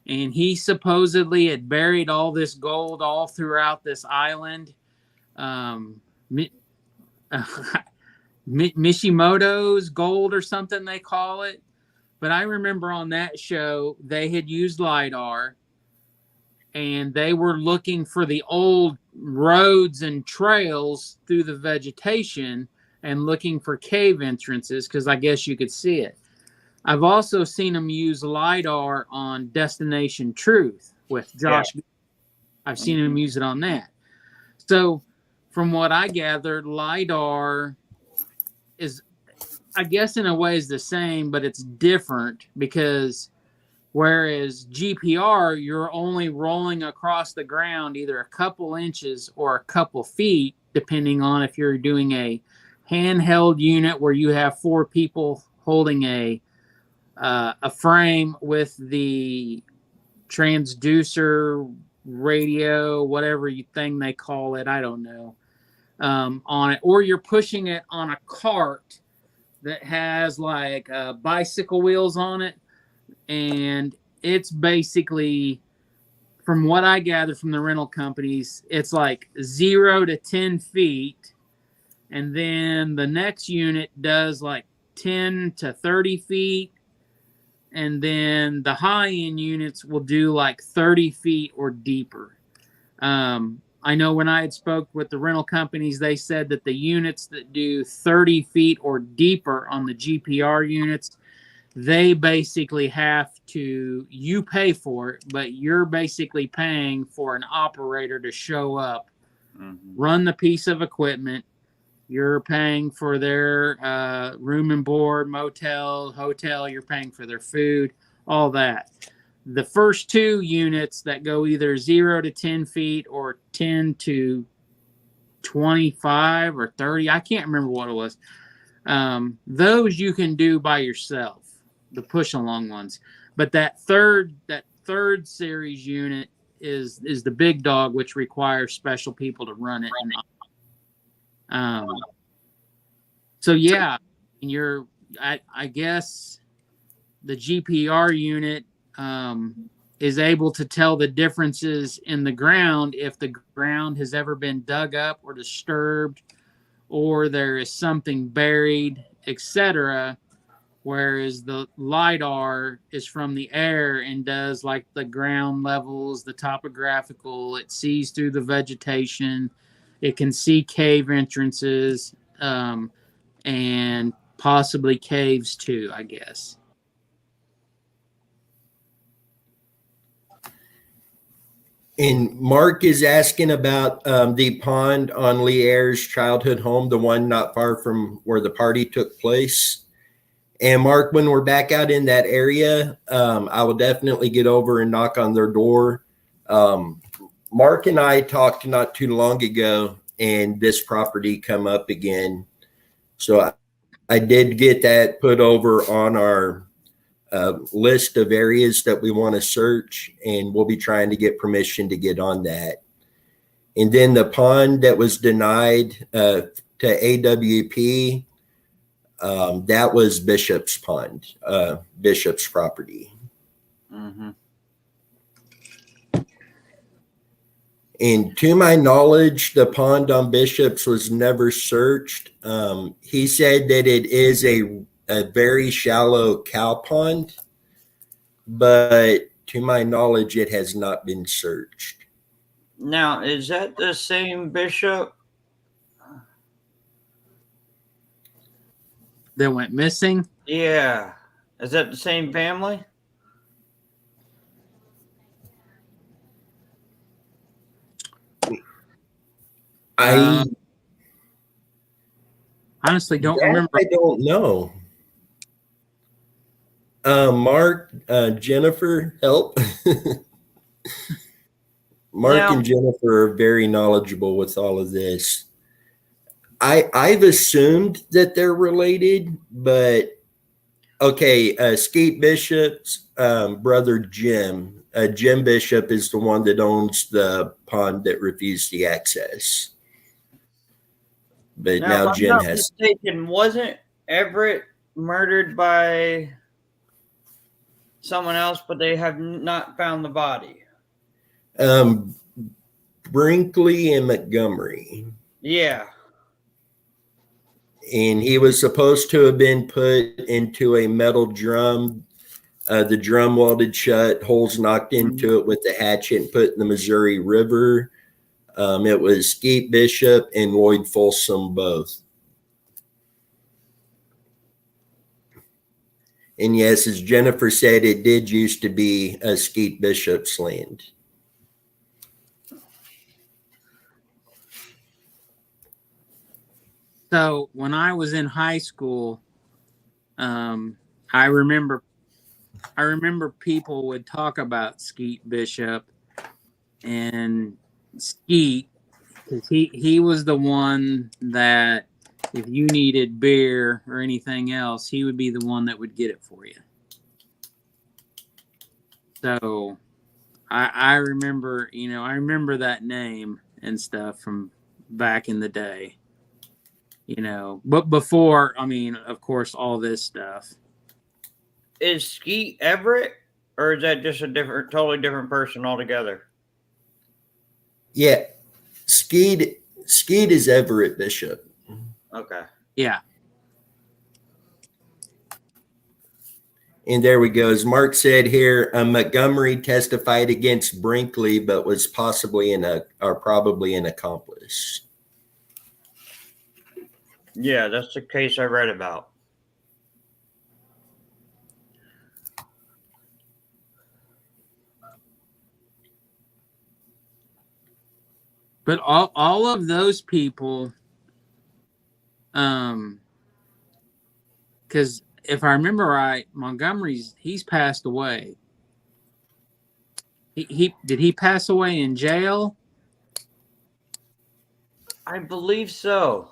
And he supposedly had buried all this gold all throughout this island. Mishimoto's gold or something they call it. But I remember on that show, they had used LiDAR, and they were looking for the old roads and trails through the vegetation and looking for cave entrances because I guess you could see it. I've also seen them use LiDAR on Destination Truth with Josh. Yeah. I've seen him use it on that. So from what I gathered, LiDAR is, I guess in a way is the same, but it's different because whereas GPR, you're only rolling across the ground either a couple inches or a couple feet, depending on if you're doing a handheld unit where you have 4 people holding a frame with the transducer radio, whatever thing they call it, I don't know, on it, or you're pushing it on a cart that has like bicycle wheels on it, and it's basically, from what I gather from the rental companies, it's like 0 to 10 feet, and then the next unit does like 10 to 30 feet, and then the high-end units will do like 30 feet or deeper. I know when I had spoke with the rental companies, they said that the units that do 30 feet or deeper on the GPR units, they basically have to, you pay for it, but you're basically paying for an operator to show up, run the piece of equipment. You're paying for their room and board, motel, hotel. You're paying for their food, all that. the first two units that go either 0 to 10 feet or 10 to 25 or 30, I can't remember what it was. Those you can do by yourself, the push along ones. But that third series unit is the big dog, which requires special people to run it. So yeah, I guess the GPR unit is able to tell the differences in the ground if the ground has ever been dug up or disturbed, or there is something buried, etc. Whereas the LIDAR is from the air and does like the ground levels, the topographical. It sees through the vegetation. It can see cave entrances and possibly caves too, I guess. And Mark is asking about the pond on Leanne's childhood home, the one not far from where the party took place. And Mark, when we're back out in that area, I will definitely get over and knock on their door. Mark and I talked not too long ago, and this property come up again. So I did get that put over on our list of areas that we want to search, and we'll be trying to get permission to get on that. And then the pond that was denied to AWP, that was Bishop's pond, Bishop's property. Mm-hmm. And to my knowledge, the pond on Bishop's was never searched. He said that it is a very shallow cow pond, but to my knowledge, it has not been searched. Now, is that the same Bishop that went missing? Yeah. Is that the same family? I honestly don't remember. I don't know. Mark, Jennifer, help. Mark and Jennifer are very knowledgeable with all of this. I've assumed that they're related, but okay, Skeet Bishop's brother Jim. Jim Bishop is the one that owns the pond that refused the access. But now Jim has. Mistaken, wasn't Everett murdered by someone else, but they have not found the body? Brinkley and Montgomery. Yeah. And he was supposed to have been put into a metal drum. The drum welded shut, holes knocked into it with the hatchet and put in the Missouri River. It was Skeet Bishop and Lloyd Folsom both. And yes, as Jennifer said, it did used to be Skeet Bishop's land. So when I was in high school, I remember people would talk about Skeet Bishop, and Skeet, because he was the one that if you needed beer or anything else, he would be the one that would get it for you. So I remember, I remember that name and stuff from back in the day. But before, of course, all this stuff. Is Skeet Everett, or is that just a totally different person altogether? Yeah, Skeet is Everett Bishop. Okay. Yeah. And there we go. As Mark said here, Montgomery testified against Brinkley, but was probably an accomplice. Yeah, that's the case I read about. But all of those people, because if I remember right, he's passed away. He did he pass away in jail? I believe so.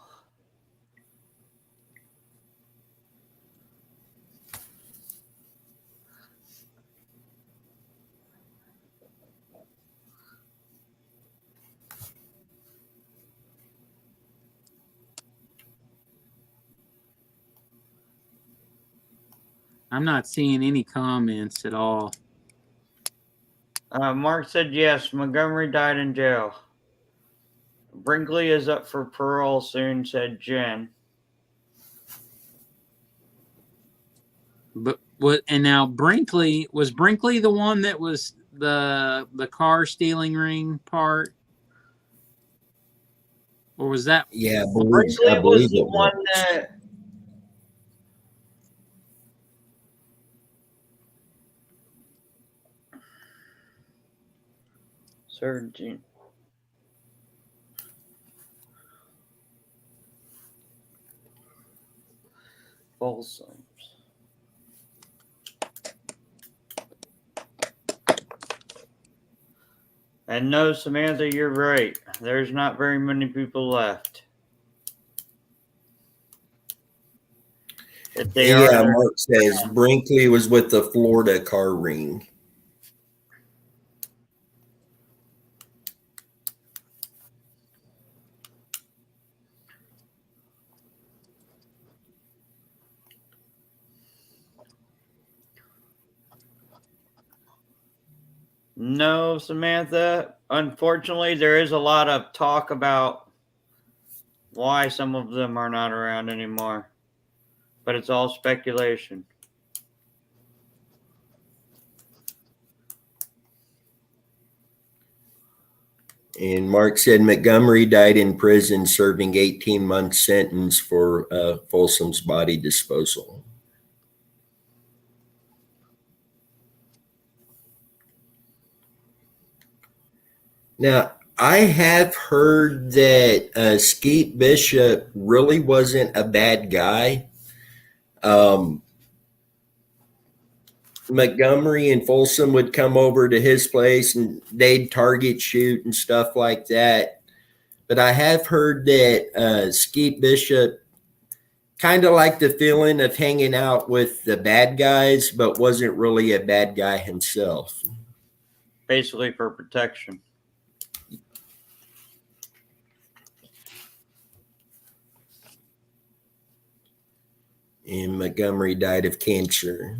I'm not seeing any comments at all. Mark said yes. Montgomery died in jail. Brinkley is up for parole soon, said Jen. But what? And now Brinkley the one that was the car stealing ring part, or was that? Yeah, I Brinkley was believe the it one was. that. Surgeon. Folsom. And no, Samantha, you're right. There's not very many people left. If they Yeah, are, Mark says Brinkley was with the Florida car ring. no, Samantha. Unfortunately, there is a lot of talk about why some of them are not around anymore, but it's all speculation. And Mark said Montgomery died in prison serving 18-month sentence for Folsom's body disposal. Now, I have heard that Skeet Bishop really wasn't a bad guy. Montgomery and Folsom would come over to his place and they'd target shoot and stuff like that. But I have heard that Skeet Bishop kind of liked the feeling of hanging out with the bad guys, but wasn't really a bad guy himself. Basically for protection. And Montgomery died of cancer.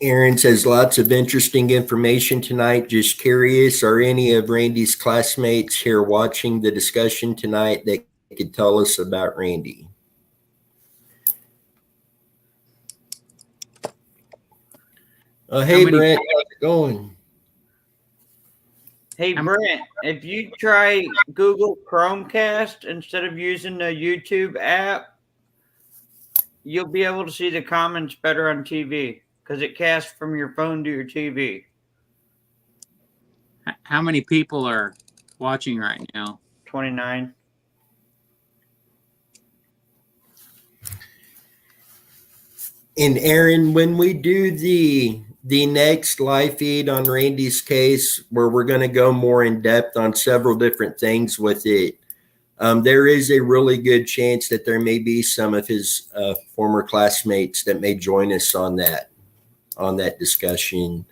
Aaron says lots of interesting information tonight. Just curious, are any of Randy's classmates here watching the discussion tonight that could tell us about Randy? Hey, Brent, how's it going? Hey, Brent, if you try Google Chromecast instead of using the YouTube app, you'll be able to see the comments better on TV because it casts from your phone to your TV. How many people are watching right now? 29. And Aaron, when we do the next live feed on Randy's case, where we're going to go more in depth on several different things with it, there is a really good chance that there may be some of his former classmates that may join us on that discussion.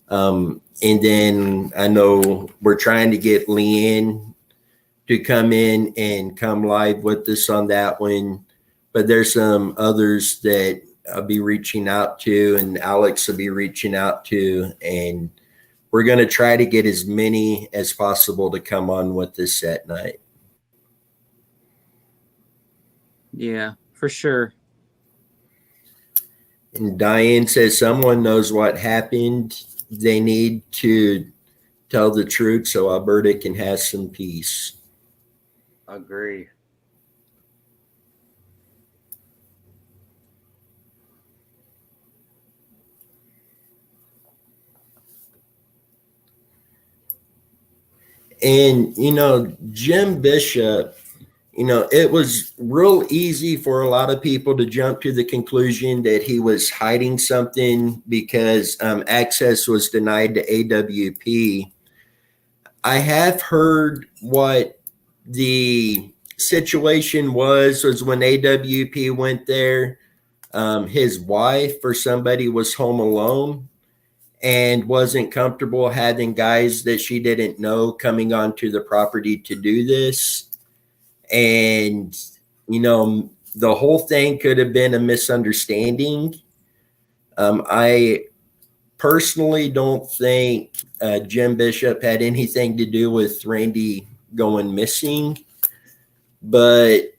And then I know we're trying to get Leanne to come in and come live with us on that one, but there's some others that I'll be reaching out to, and Alex will be reaching out to, and we're going to try to get as many as possible to come on with us that night. Yeah, for sure. And Diane says someone knows what happened. They need to tell the truth so Alberta can have some peace. Agree. And, Jim Bishop, it was real easy for a lot of people to jump to the conclusion that he was hiding something because access was denied to AWP. I have heard what the situation was when AWP went there. His wife or somebody was home alone and wasn't comfortable having guys that she didn't know coming onto the property to do this. And, the whole thing could have been a misunderstanding. I personally don't think Jim Bishop had anything to do with Randy going missing, but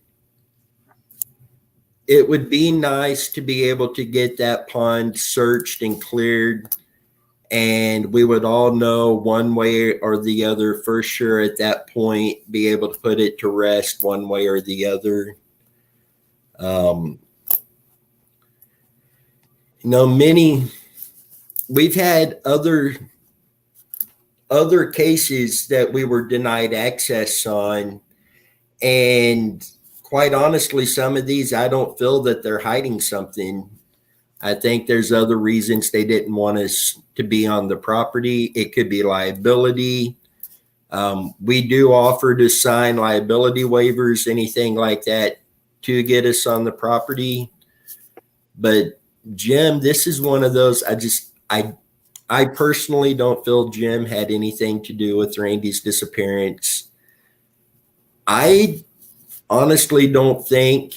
it would be nice to be able to get that pond searched and cleared, and we would all know one way or the other for sure at that point, be able to put it to rest one way or the other. We've had other cases that we were denied access on, and quite honestly, some of these, I don't feel that they're hiding something. I think there's other reasons they didn't want us to be on the property. It could be liability. We do offer to sign liability waivers, anything like that, to get us on the property. But Jim, this is one of those, I personally don't feel Jim had anything to do with Randy's disappearance. I honestly don't think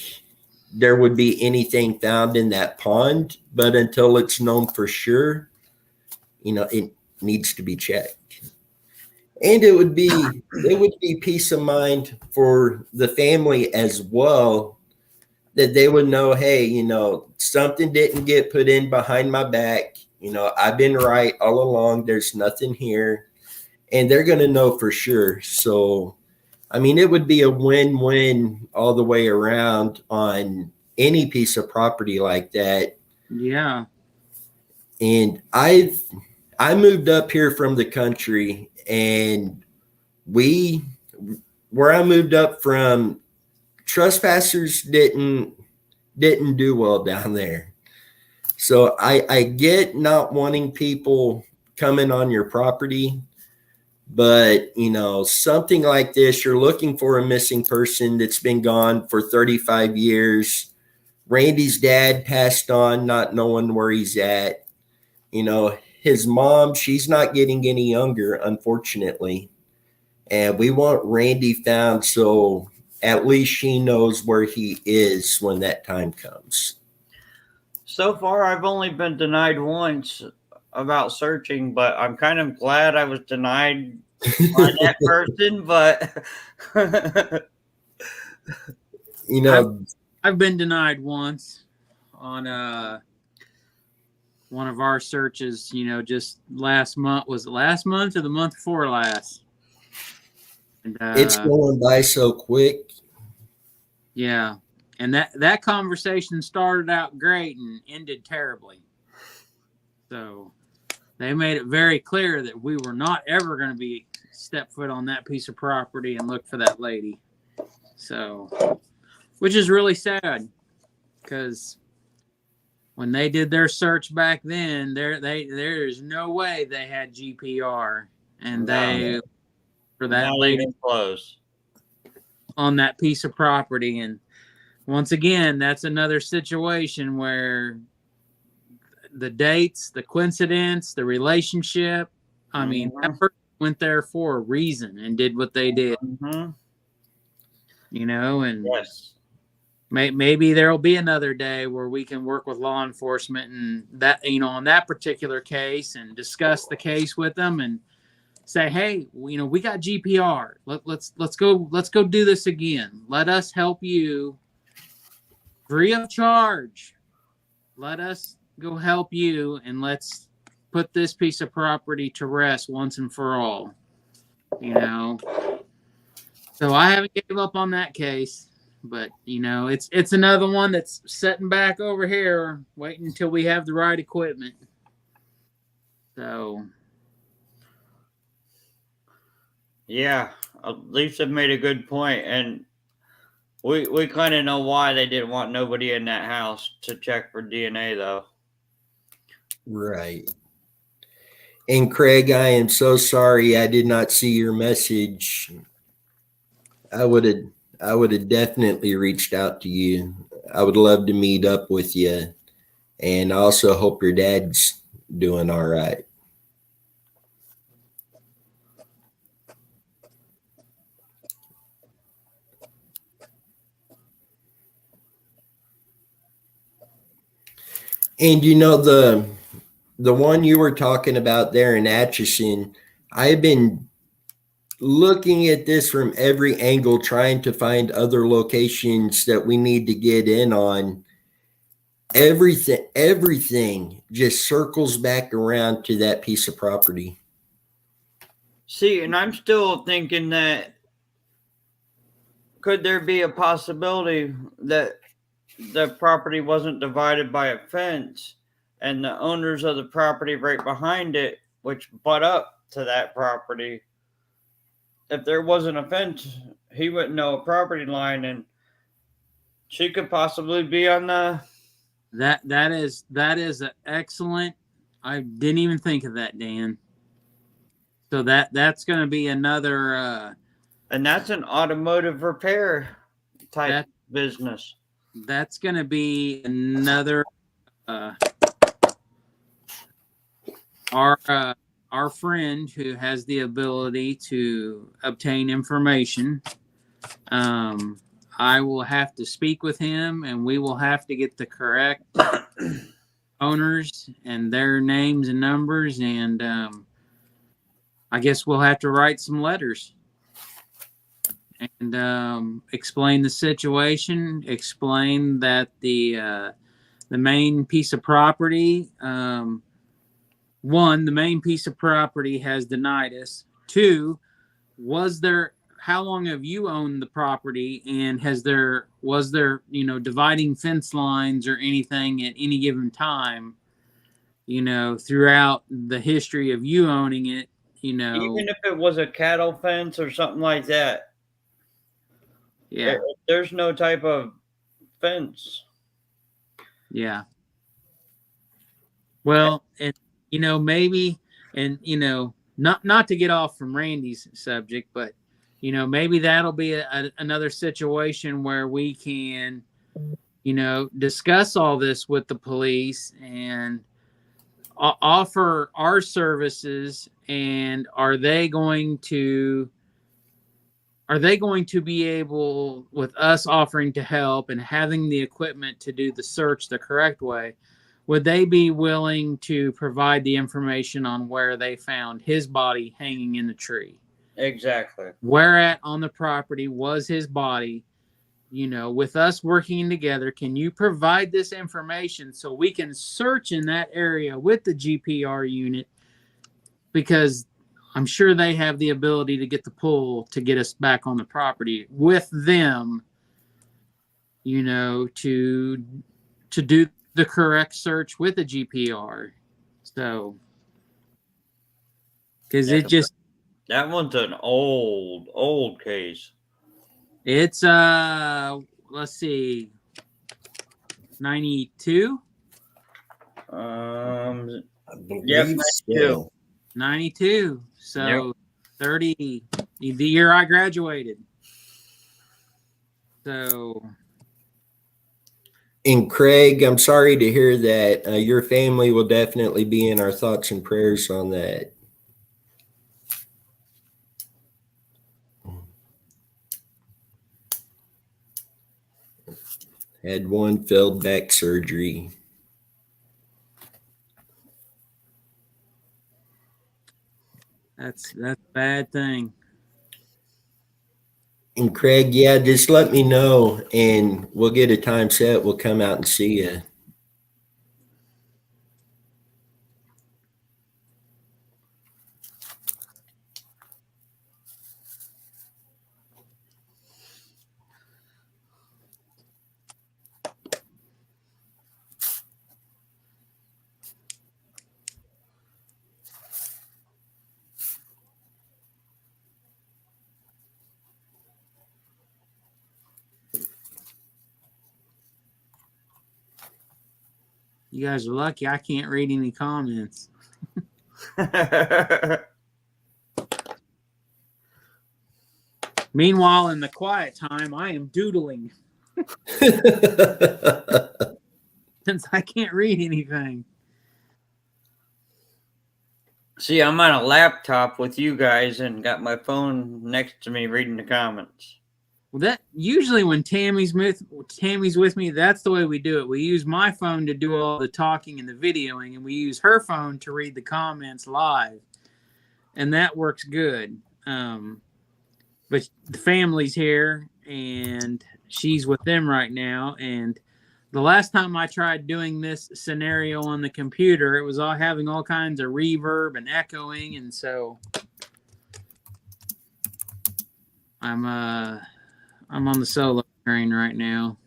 there would be anything found in that pond, but until it's known for sure, it needs to be checked. And it would be peace of mind for the family as well, that they would know, hey, something didn't get put in behind my back. I've been right all along. There's nothing here. And they're going to know for sure. So, it would be a win-win all the way around on any piece of property like that. Yeah. And I moved up here from the country, and where I moved up from, trespassers didn't do well down there. So I get not wanting people coming on your property, but something like this, you're looking for a missing person that's been gone for 35 years. Randy's dad passed on not knowing where he's at. His mom, she's not getting any younger, unfortunately. And we want Randy found so at least she knows where he is when that time comes. So far, I've only been denied once about searching, but I'm kind of glad I was denied by that person. But I've been denied once on one of our searches. Just last month. Was it last month or the month before last? And, it's going by so quick. Yeah. And that conversation started out great and ended terribly. So they made it very clear that we were not ever going to be step foot on that piece of property and look for that lady. So, which is really sad, because when they did their search back then, there's no way they had GPR, and they for that lady close on that piece of property. And once again, that's another situation where the dates, the coincidence, the relationship, that person went there for a reason and did what they did. And yes. Maybe there'll be another day where we can work with law enforcement and that, on that particular case, and discuss the case with them and say, hey, we got GPR. Let's go do this again. Let us help you free of charge. Let us go help you, and let's put this piece of property to rest once and for all. So I haven't gave up on that case, but it's another one that's sitting back over here waiting until we have the right equipment. So Yeah, Lisa made a good point, and we kind of know why they didn't want nobody in that house to check for DNA, though. Right. And Craig, I am so sorry I did not see your message. I would have I would have definitely reached out to you. I would love to meet up with you. And I also hope your dad's doing all right. And the one you were talking about there in Atchison, I've been looking at this from every angle, trying to find other locations that we need to get in on. Everything just circles back around to that piece of property. See, and I'm still thinking that could there be a possibility that the property wasn't divided by a fence and the owners of the property right behind it, which butt up to that property, if there wasn't a fence, he wouldn't know a property line, and she could possibly be on the. That is an excellent. I didn't even think of that, Dan. So that's going to be another. And that's an automotive repair type business. That's going to be another. Our friend who has the ability to obtain information. I will have to speak with him, and we will have to get the correct owners and their names and numbers, and I guess we'll have to write some letters and explain the situation. Explain that the main piece of property, one, the main piece of property has denied us. Two, how long have you owned the property, and was there dividing fence lines or anything at any given time, throughout the history of you owning it, even if it was a cattle fence or something like that. Yeah. There's no type of fence. Yeah. Well, and maybe, and not to get off from Randy's subject, but maybe that'll be another situation where we can, discuss all this with the police and offer our services. And are they going to be able, with us offering to help and having the equipment to do the search the correct way, would they be willing to provide the information on where they found his body hanging in the tree? Exactly. Where at on the property was his body? With us working together, can you provide this information so we can search in that area with the GPR unit? Because I'm sure they have the ability to get the pull to get us back on the property with them, to do the correct search with a GPR. So, because that one's an old case. It's let's see, 92. I believe Yep, 92. 92. So 30, the year I graduated. So. And Craig, I'm sorry to hear that. Your family will definitely be in our thoughts and prayers on that. Had one failed back surgery. That's a bad thing. And Craig, yeah, just let me know and we'll get a time set. We'll come out and see you. You guys are lucky I can't read any comments. Meanwhile, in the quiet time, I am doodling since I can't read anything. See, I'm on a laptop with you guys and got my phone next to me reading the comments. Well, that usually when Tammy's with me, that's the way we do it. We use my phone to do all the talking and the videoing, and we use her phone to read the comments live, and that works good. But the family's here, and she's with them right now. And the last time I tried doing this scenario on the computer, it was all having all kinds of reverb and echoing, and so I'm on the solo train right now.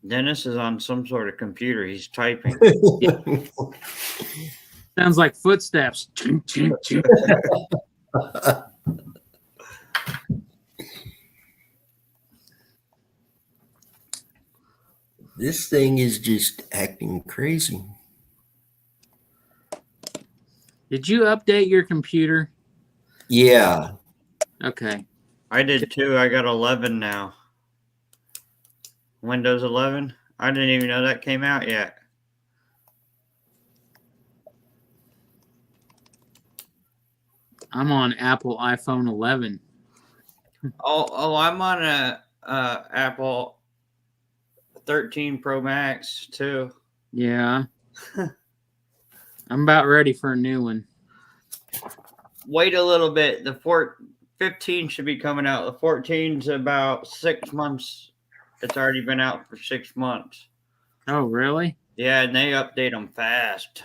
Dennis is on some sort of computer. He's typing. Sounds like footsteps. This thing is just acting crazy. Did you update your computer? Yeah. Okay. I did too. I got 11 now. Windows 11. I didn't even know that came out yet. I'm on Apple iPhone 11. Oh, I'm on a Apple 13 Pro Max too. Yeah. I'm about ready for a new one. Wait a little bit. The 15 should be coming out. The 14's about 6 months. It's already been out for 6 months. Oh, really? Yeah, and they update them fast.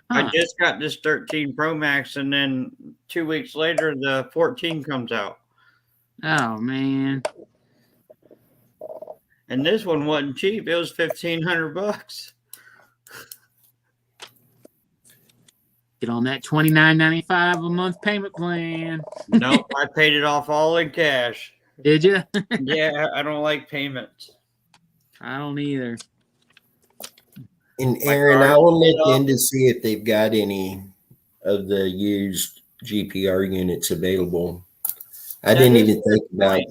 I just got this 13 Pro Max, and then 2 weeks later, the 14 comes out. Oh, man. And this one wasn't cheap. It was $1,500. Get on that $29.95 a month payment plan. Nope, I paid it off all in cash. Did you? Yeah, I don't like payments. I don't either. And Aaron, I will look in to see if they've got any of the used GPR units available. I didn't even think about it.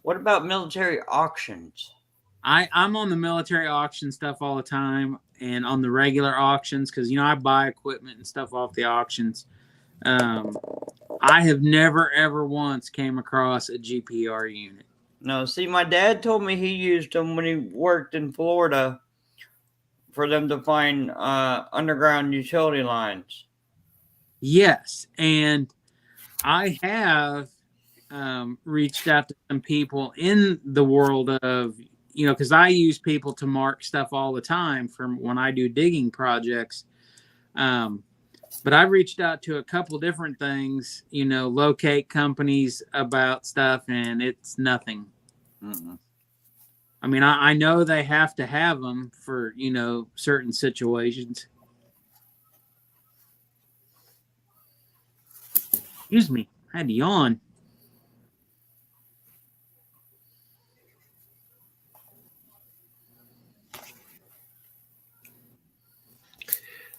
What about military auctions? I'm on the military auction stuff all the time and on the regular auctions because, I buy equipment and stuff off the auctions. I have never, ever once came across a GPR unit. No, see, my dad told me he used them when he worked in Florida for them to find underground utility lines. Yes, and I have reached out to some people in the world of, because I use people to mark stuff all the time from when I do digging projects. But I've reached out to a couple different things, locate companies about stuff, and it's nothing. Mm-mm. I mean, I know they have to have them for, certain situations. Excuse me, I had to yawn.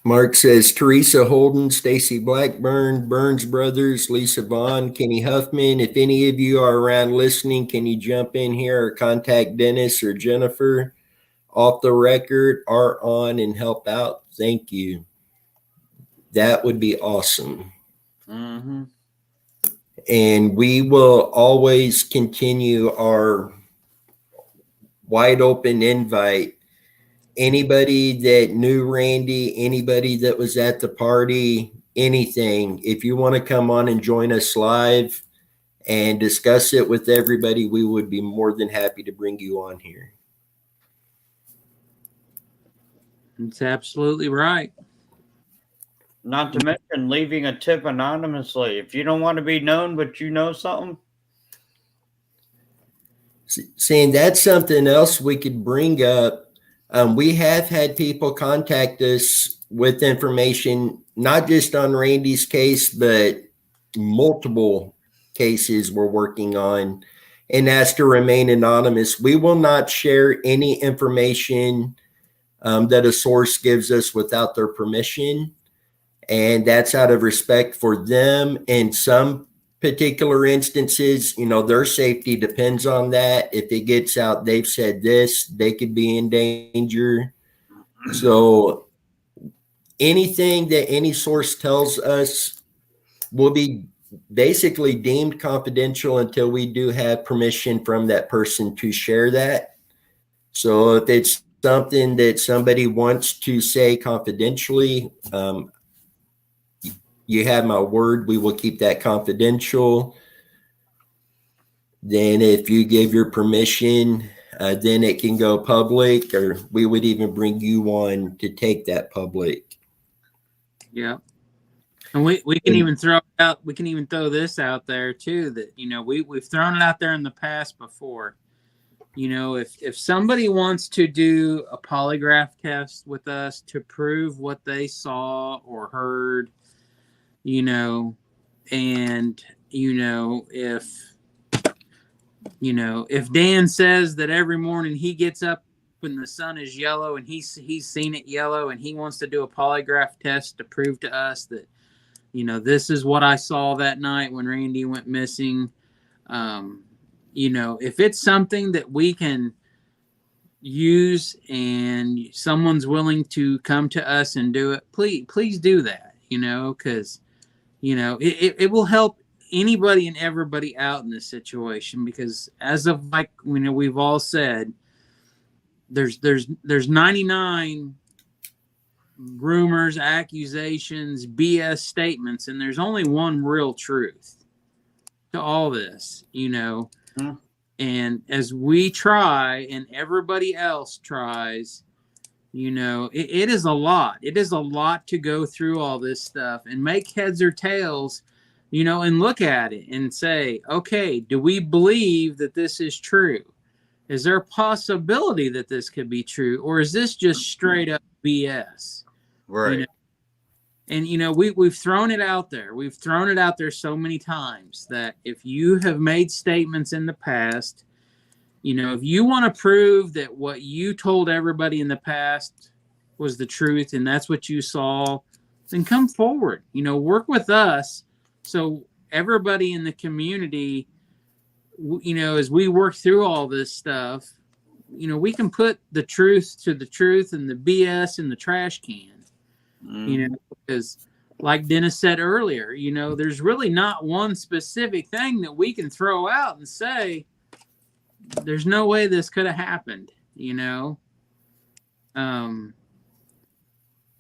Mark says Teresa Holden, Stacy Blackburn, Burns Brothers, Lisa Vaughn, Kenny Huffman. If any of you are around listening, can you jump in here or contact Dennis or Jennifer off the record or on and help out? Thank you. That would be awesome. Mm-hmm. And we will always continue our wide open invite. Anybody that knew Randy, anybody that was at the party, anything, if you want to come on and join us live and discuss it with everybody, we would be more than happy to bring you on here. That's absolutely right. Not to mention leaving a tip anonymously. If you don't want to be known, but you know something. Saying that's something else we could bring up. We have had people contact us with information, not just on Randy's case, but multiple cases we're working on, and asked to remain anonymous. We will not share any information that a source gives us without their permission. And that's out of respect for them. In some particular instances, their safety depends on that. If it gets out, they've said this, they could be in danger. So anything that any source tells us will be basically deemed confidential until we do have permission from that person to share that. So if it's something that somebody wants to say confidentially, you have my word, we will keep that confidential. Then if you give your permission, then it can go public, or we would even bring you on to take that public. Yeah. And we can even throw this out there too, that, we've thrown it out there in the past before. If somebody wants to do a polygraph test with us to prove what they saw or heard, and if Dan says that every morning he gets up when the sun is yellow and he's seen it yellow and he wants to do a polygraph test to prove to us that, this is what I saw that night when Randy went missing. If it's something that we can use and someone's willing to come to us and do it, please do that, because, it will help anybody and everybody out in this situation, because as of we've all said, there's 99 rumors, accusations, BS statements, and there's only one real truth to all this, And as we try and everybody else tries, it is a lot. It is a lot to go through all this stuff and make heads or tails, and look at it and say, okay, do we believe that this is true? Is there a possibility that this could be true? Or is this just straight up BS? Right. And, we've thrown it out there. We've thrown it out there so many times that if you have made statements in the past, if you want to prove that what you told everybody in the past was the truth and that's what you saw, then come forward, work with us. So everybody in the community, as we work through all this stuff, we can put the truth to the truth and the BS in the trash can. Because like Dennis said earlier, there's really not one specific thing that we can throw out and say, there's no way this could have happened, and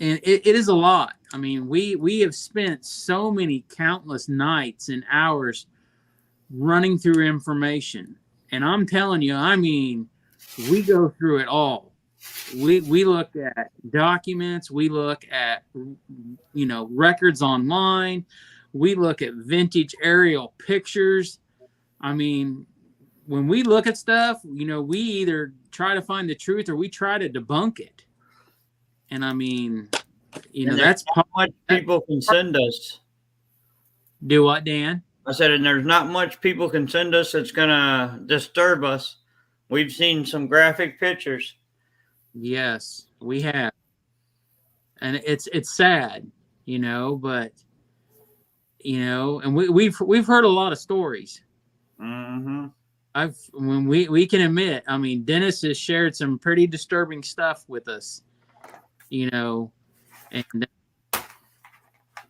it is a lot. I mean, we have spent so many countless nights and hours running through information. And I'm telling you, we go through it all. We look at documents, we look at, records online, we look at vintage aerial pictures. When we look at stuff, we either try to find the truth or we try to debunk it. And that's how much people can send us. Do what, Dan? I said, and there's not much people can send us that's going to disturb us. We've seen some graphic pictures. Yes, we have. And it's sad, but, and we've heard a lot of stories. Mm-hmm. When we can admit, Dennis has shared some pretty disturbing stuff with us, and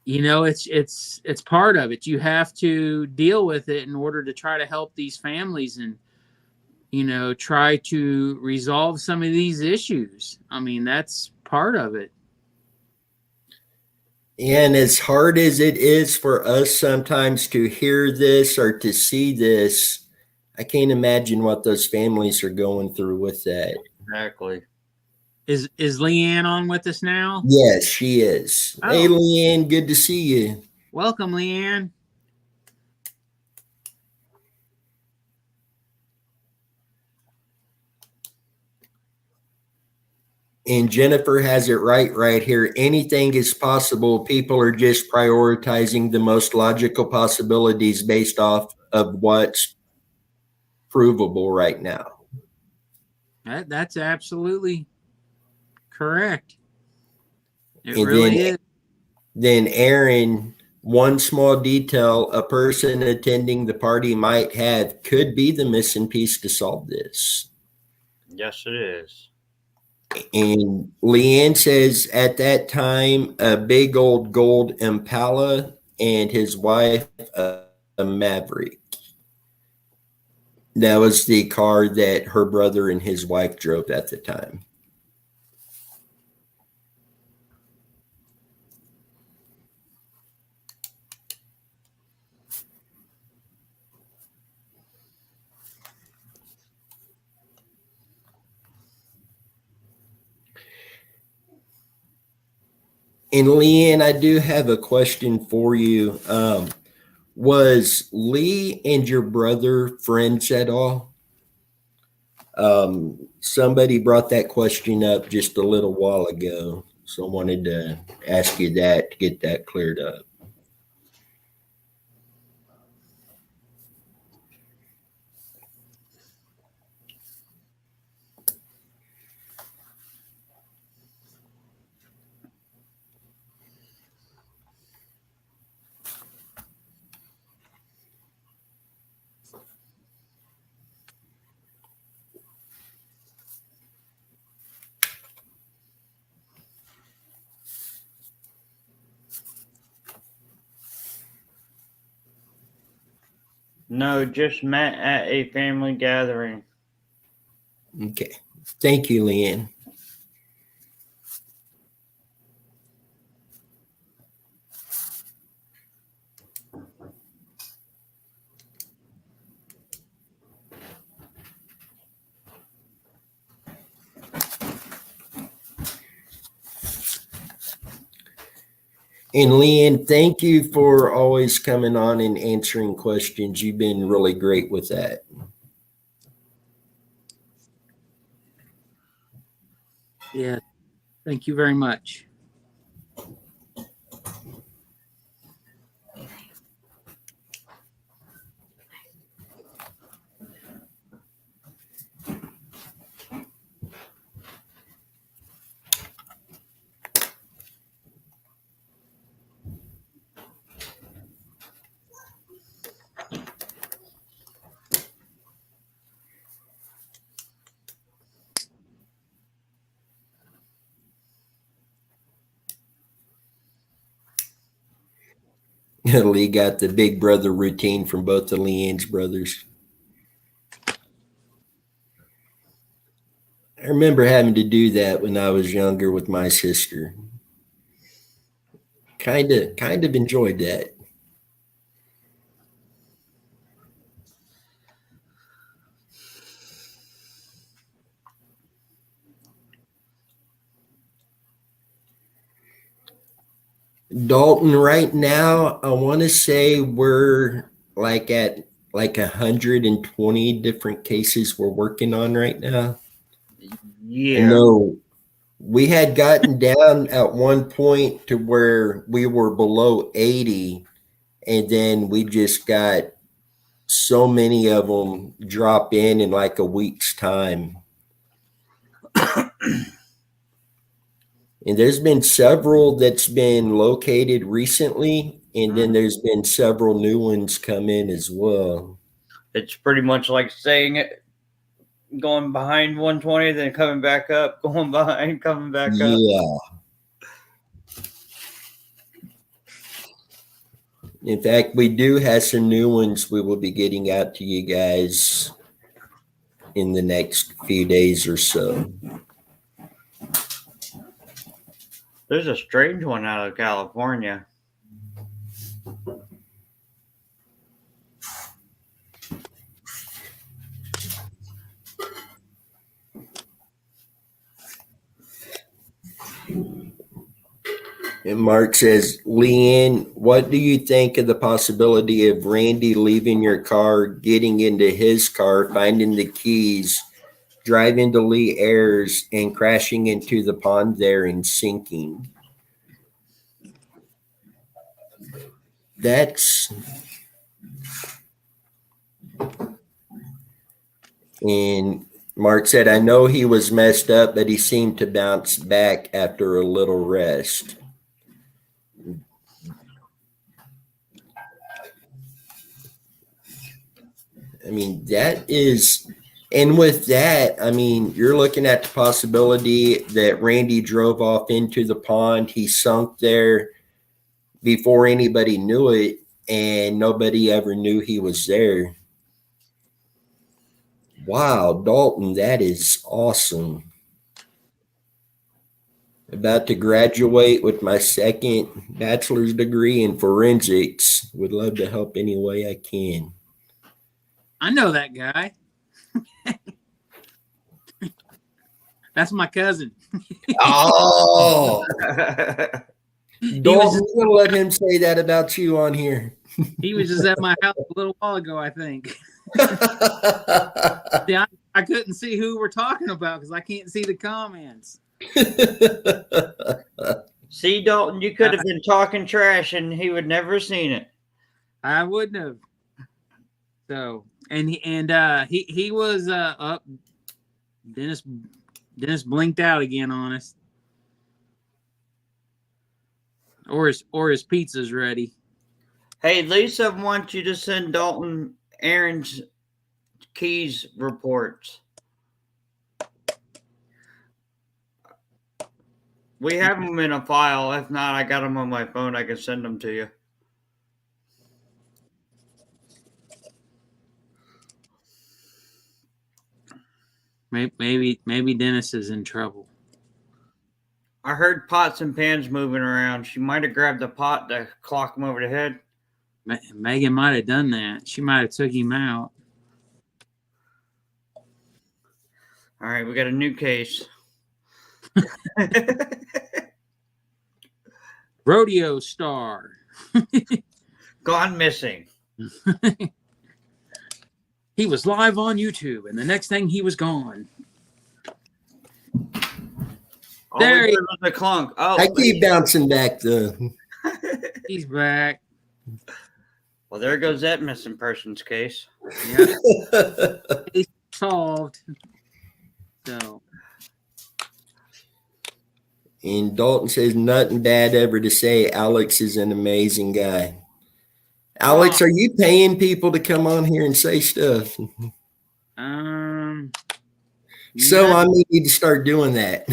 it's part of it. You have to deal with it in order to try to help these families and, try to resolve some of these issues. That's part of it. And as hard as it is for us sometimes to hear this or to see this, I can't imagine what those families are going through with that. Exactly. Is Leanne on with us now? Yes, she is. Oh. Hey, Leanne, good to see you. Welcome, Leanne. And Jennifer has it right here. Anything is possible. People are just prioritizing the most logical possibilities based off of what's provable right now. That's absolutely correct. It And really is. Then Aaron, one small detail a person attending the party might have could be the missing piece to solve this. Yes, it is. And Leanne says at that time, a big old gold Impala and his wife, a Maverick. That was the car that her brother and his wife drove at the time. And Leanne, I do have a question for you. Was Lee and your brother friends at all? Somebody brought that question up just a little while ago, so I wanted to ask you that to get that cleared up. No, just met at a family gathering. Okay. Thank you, Leanne. And Leanne, thank you for always coming on and answering questions. You've been really great with that. Yeah. Thank you very much. Lee got the big brother routine from both the Leanne's brothers. I remember having to do that when I was younger with my sister. Kind of enjoyed that. Dalton, right now, I want to say we're at 120 different cases we're working on right now. Yeah. No, we had gotten down at one point to where we were below 80, and then we just got so many of them drop in like a week's time. And there's been several that's been located recently, and then there's been several new ones come in as well. It's pretty much like saying it, going behind 120, then coming back up, going behind, coming back up. Yeah. In fact, we do have some new ones we will be getting out to you guys in the next few days or so. There's a strange one out of California. And Mark says, Leanne, what do you think of the possibility of Randy leaving your car, getting into his car, finding the keys, drive into Lee Airs and crashing into the pond there and sinking. That's and Mark said, I know he was messed up, but he seemed to bounce back after a little rest. I mean, that is, and with that, I mean, you're looking at the possibility that Randy drove off into the pond. He sunk there before anybody knew it, and nobody ever knew he was there. Wow, Dalton, that is awesome. About to graduate with my second bachelor's degree in forensics. Would love to help any way I can. I know that guy. That's my cousin. Oh, Dalton, we're gonna let him say that about you on here. He was just at my house a little while ago, I think. Yeah, I couldn't see who we're talking about because I can't see the comments. See, Dalton, you could have been talking trash and he would never have seen it. I wouldn't have. So, and he was up. Dennis blinked out again on us. Or his pizza's ready. Hey, Lisa wants you to send Dalton Aaron's keys reports. We have them in a file. If not, I got them on my phone. I can send them to you. Maybe Dennis is in trouble. I heard pots and pans moving around. She might have grabbed the pot to clock him over the head. Megan might have done that. She might have took him out. All right, we got a new case. Rodeo star. Gone missing. He was live on YouTube, and the next thing he was gone. There he was, the clunk. Oh, I keep bouncing back though. He's back. Well, there goes that missing persons case. Yeah. Case solved. So. And Dalton says nothing bad ever to say. Alex is an amazing guy. Alex, are you paying people to come on here and say stuff? So I need to start doing that.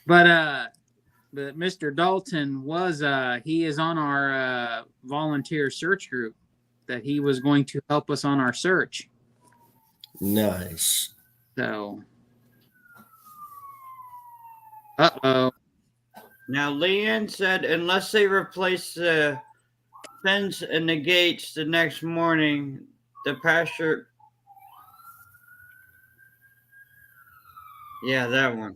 But Mr. Dalton he is on our volunteer search group that he was going to help us on our search. Nice. So, uh-oh. Now, Leanne said unless they replace the fence and the gates the next morning, the pasture. Yeah, that one.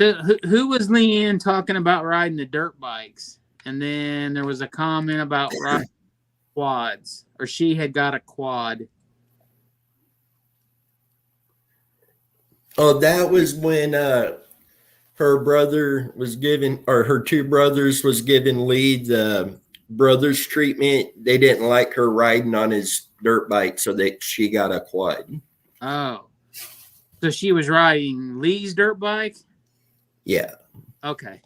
So, who was Leanne talking about riding the dirt bikes? And then there was a comment about riding quads, or she had got a quad. Oh, that was when her brother was given, or her two brothers was giving Lee the brothers treatment. They didn't like her riding on his dirt bike, so that she got a quad. Oh, so she was riding Lee's dirt bike? Yeah. Okay.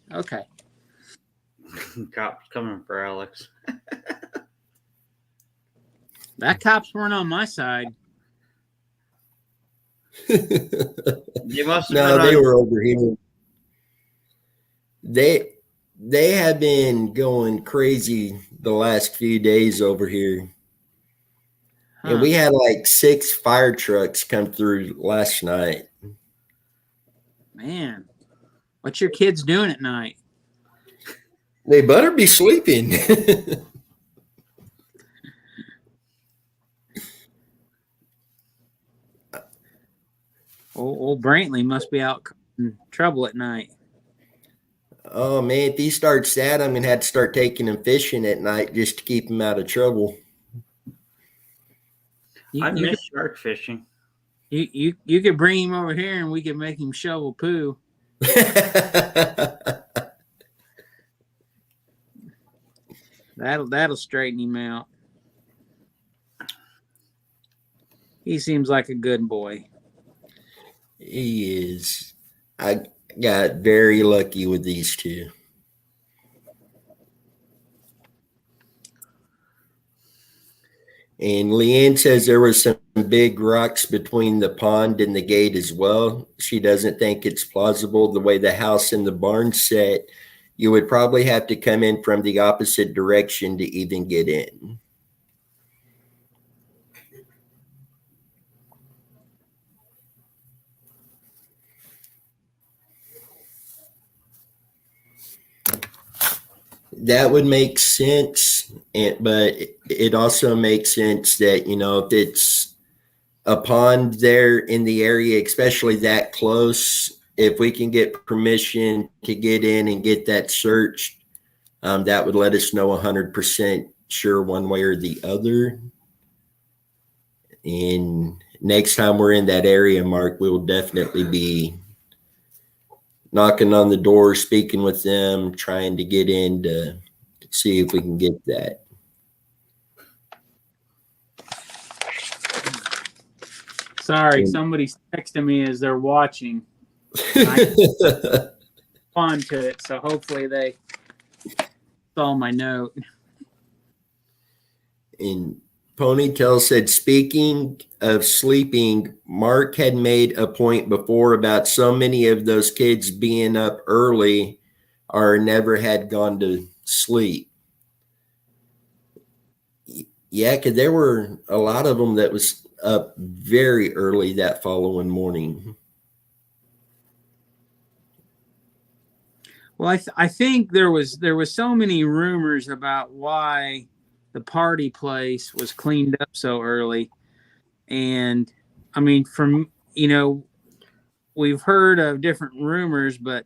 Cops coming for Alex. That cops weren't on my side. You must have No, they were over here. They have been going crazy the last few days over here. Huh. And we had like 6 fire trucks come through last night. Man, what's your kids doing at night? They better be sleeping. Old Brantley must be out in trouble at night. Oh man, if he starts that, I'm gonna have to start taking him fishing at night just to keep him out of trouble. I miss shark fishing. You could bring him over here and we could make him shovel poo. That'll straighten him out. He seems like a good boy. He is. I got very lucky with these two. And Leanne says there were some big rocks between the pond and the gate as well. She doesn't think it's plausible the way the house and the barn set. You would probably have to come in from the opposite direction to even get in. That would make sense, but it also makes sense that, if it's a pond there in the area, especially that close, if we can get permission to get in and get that searched, that would let us know 100% sure one way or the other. And next time we're in that area, Mark, we will definitely be knocking on the door, speaking with them, trying to get in to see if we can get that. Sorry, somebody's texting me as they're watching. I respond to it, so hopefully they saw my note. And Ponytail said, speaking of sleeping, Mark had made a point before about so many of those kids being up early or never had gone to sleep. Yeah, because there were a lot of them that was up very early that following morning. Well, I think there was so many rumors about why the party place was cleaned up so early. And I mean, we've heard of different rumors, but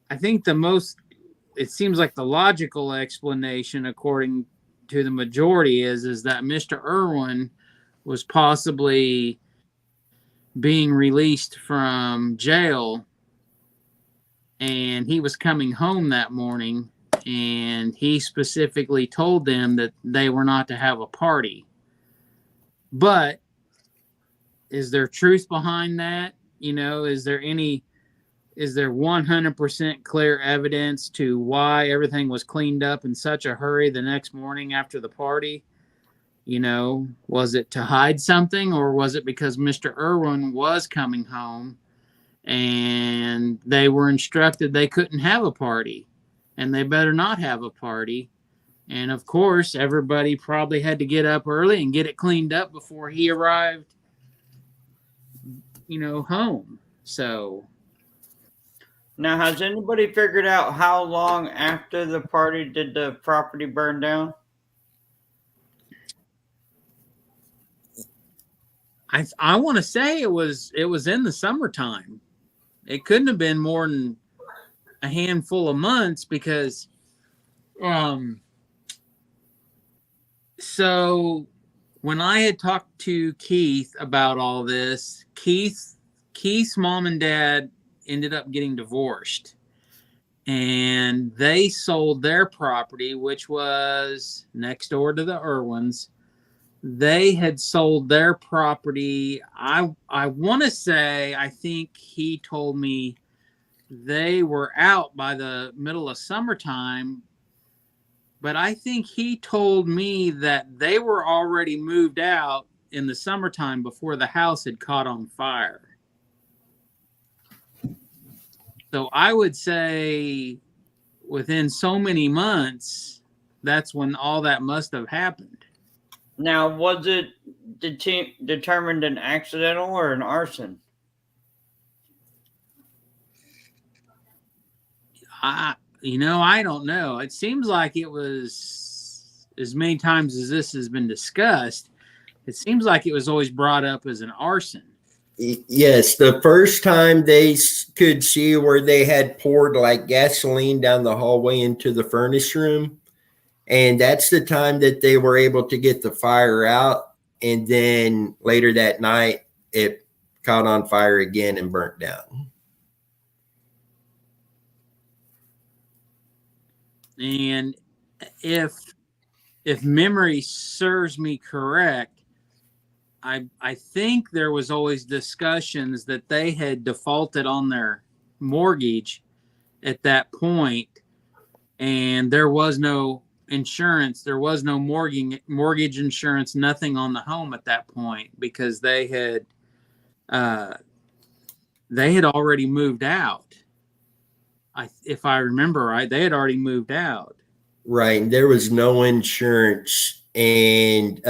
I think it seems like the logical explanation, according to the majority, is that Mr. Irwin was possibly being released from jail, and he was coming home that morning, and he specifically told them that they were not to have a party. But is there truth behind that? Is there 100% clear evidence to why everything was cleaned up in such a hurry the next morning after the party? Was it to hide something, or was it because Mr. Irwin was coming home and they were instructed they couldn't have a party and they better not have a party? And of course, everybody probably had to get up early and get it cleaned up before he arrived, home. So now, has anybody figured out how long after the party did the property burn down? I want to say it was in the summertime. It couldn't have been more than a handful of months, because so when I had talked to Keith about all this, Keith's mom and dad ended up getting divorced, and they sold their property, which was next door to the Irwins. They had sold their property. I want to say, I think he told me they were out by the middle of summertime, but I think he told me that they were already moved out in the summertime before the house had caught on fire. So I would say within so many months, that's when all that must have happened. Now, was it determined an accidental or an arson? I don't know. It seems like it was, as many times as this has been discussed, it seems like it was always brought up as an arson. Yes, the first time they could see where they had poured like gasoline down the hallway into the furnace room. And that's the time that they were able to get the fire out. And then later that night, it caught on fire again and burnt down. And if memory serves me correct, I think there was always discussions that they had defaulted on their mortgage at that point, and there was no insurance, there was no mortgage insurance, nothing on the home at that point, because they had already moved out. If I remember right, they had already moved out. Right. And there was no insurance. And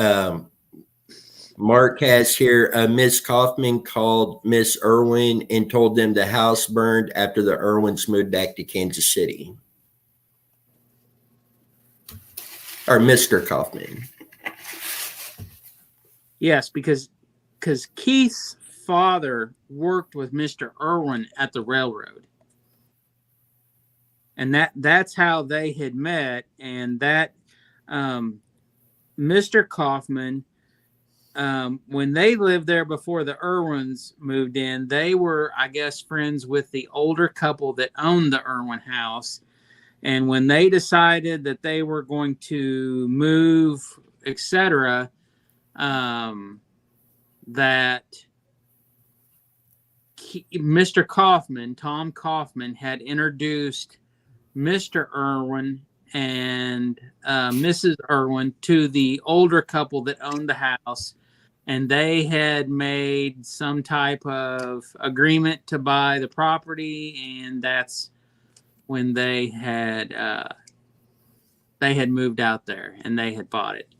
Mark has here, Miss Kaufman called Miss Irwin and told them the house burned after the Irwins moved back to Kansas City. Or Mr. Kaufman. Yes, because Keith's father worked with Mr. Irwin at the railroad. And that's how they had met. And that Mr. Kaufman, when they lived there before the Irwins moved in, they were, I guess, friends with the older couple that owned the Irwin house. And when they decided that they were going to move, etc., that Mr. Kaufman, Tom Kaufman, had introduced Mr. Irwin and Mrs. Irwin to the older couple that owned the house, and they had made some type of agreement to buy the property, and that's when they had moved out there and they had bought it.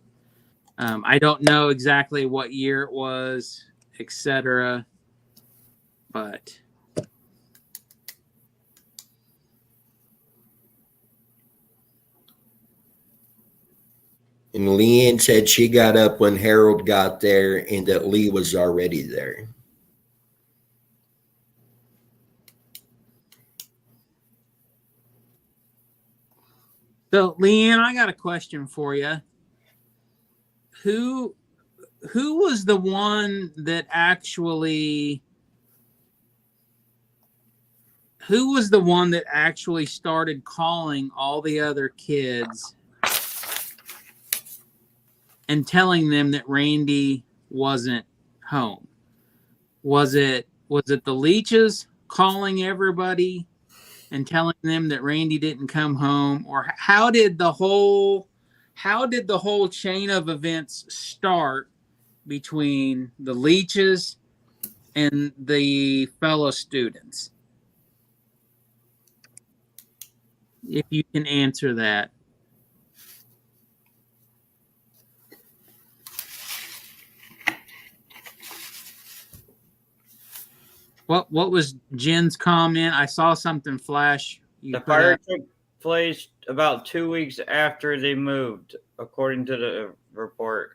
I don't know exactly what year it was, etc., but And Leanne said she got up when Harold got there and that Lee was already there. So, Leanne, I got a question for you. Who was the one that actually started calling all the other kids and telling them that Randy wasn't home? Was it the Leaches calling everybody and telling them that Randy didn't come home? Or how did the whole chain of events start between the Leaches and the fellow students? If you can answer that. What was Jen's comment? I saw something flash. The fire took place about 2 weeks after they moved, according to the report.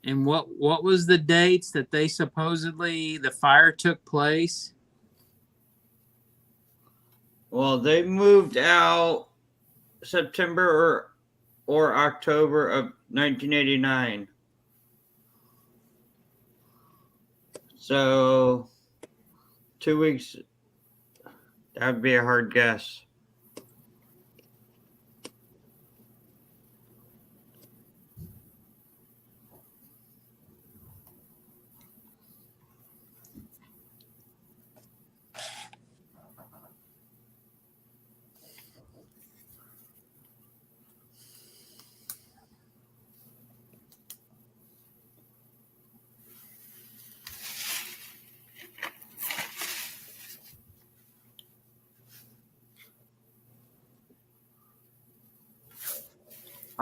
And what was the dates that they supposedly the fire took place? Well, they moved out September or October of 1989. So 2 weeks, that would be a hard guess.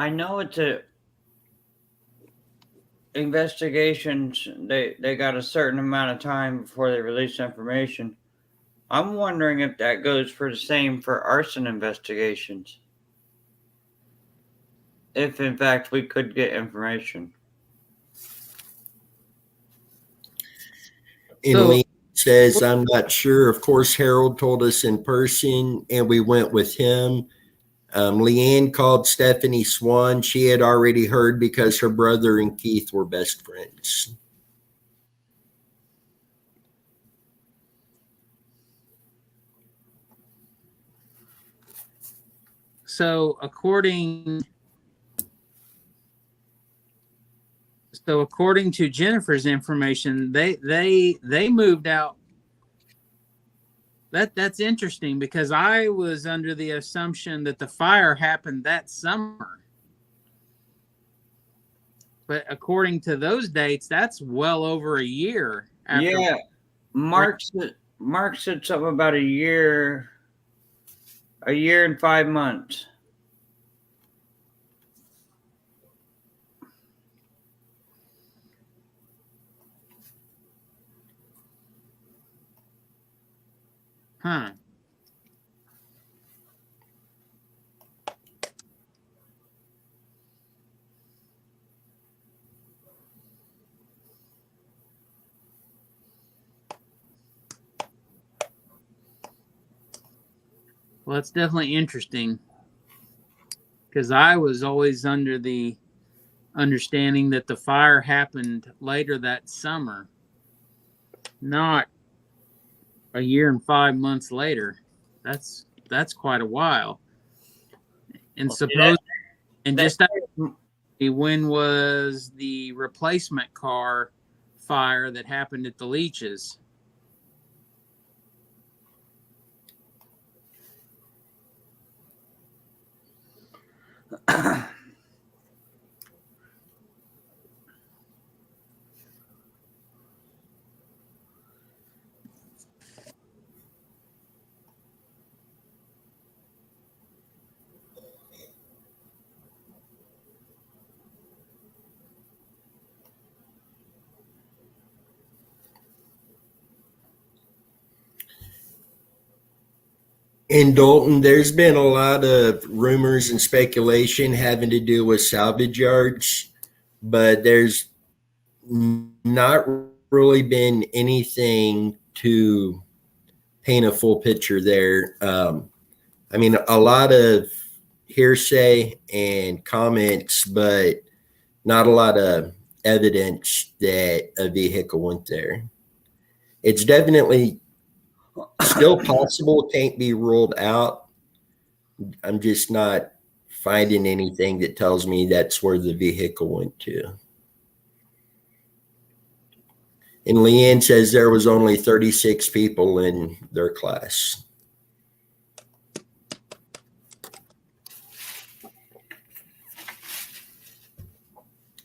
I know it's investigations, they got a certain amount of time before they release information. I'm wondering if that goes for the same for arson investigations. If in fact we could get information. And Leanne says, I'm not sure. Of course, Harold told us in person, and we went with him. Leanne called Stephanie Swan. She had already heard because her brother and Keith were best friends. So according to Jennifer's information, they moved out. That's interesting because I was under the assumption that the fire happened that summer. But according to those dates, that's well over a year after. Yeah. Mark said something about a year and 5 months. Huh. Well, that's definitely interesting because I was always under the understanding that the fire happened later that summer, not a year and 5 months later. That's quite a while. And when was the replacement car fire that happened at the Leaches? In Dalton, there's been a lot of rumors and speculation having to do with salvage yards, but there's not really been anything to paint a full picture there. I mean, a lot of hearsay and comments, but not a lot of evidence that a vehicle went there. It's definitely still possible, can't be ruled out. I'm just not finding anything that tells me that's where the vehicle went to. And Leanne says there was only 36 people in their class.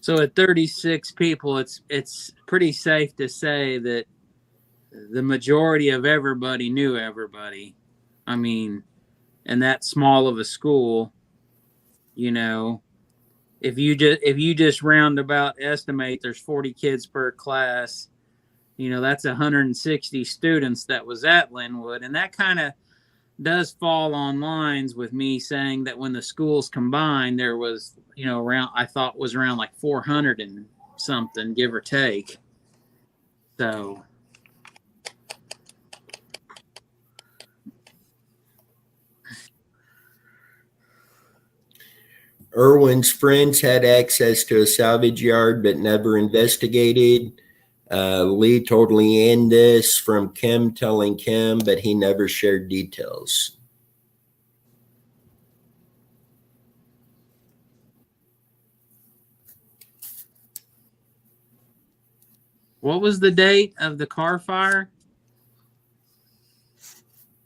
So at 36 people, it's pretty safe to say that the majority of everybody knew everybody. I mean, in that small of a school, you know, if you just roundabout estimate there's 40 kids per class, you know, that's 160 students that was at Linwood. And that kind of does fall on lines with me saying that when the schools combined, there was, you know, around like 400 and something, give or take. So Irwin's friends had access to a salvage yard but never investigated. Lee told Leanne this from Kim telling Kim, but he never shared details. what was the date of the car fire?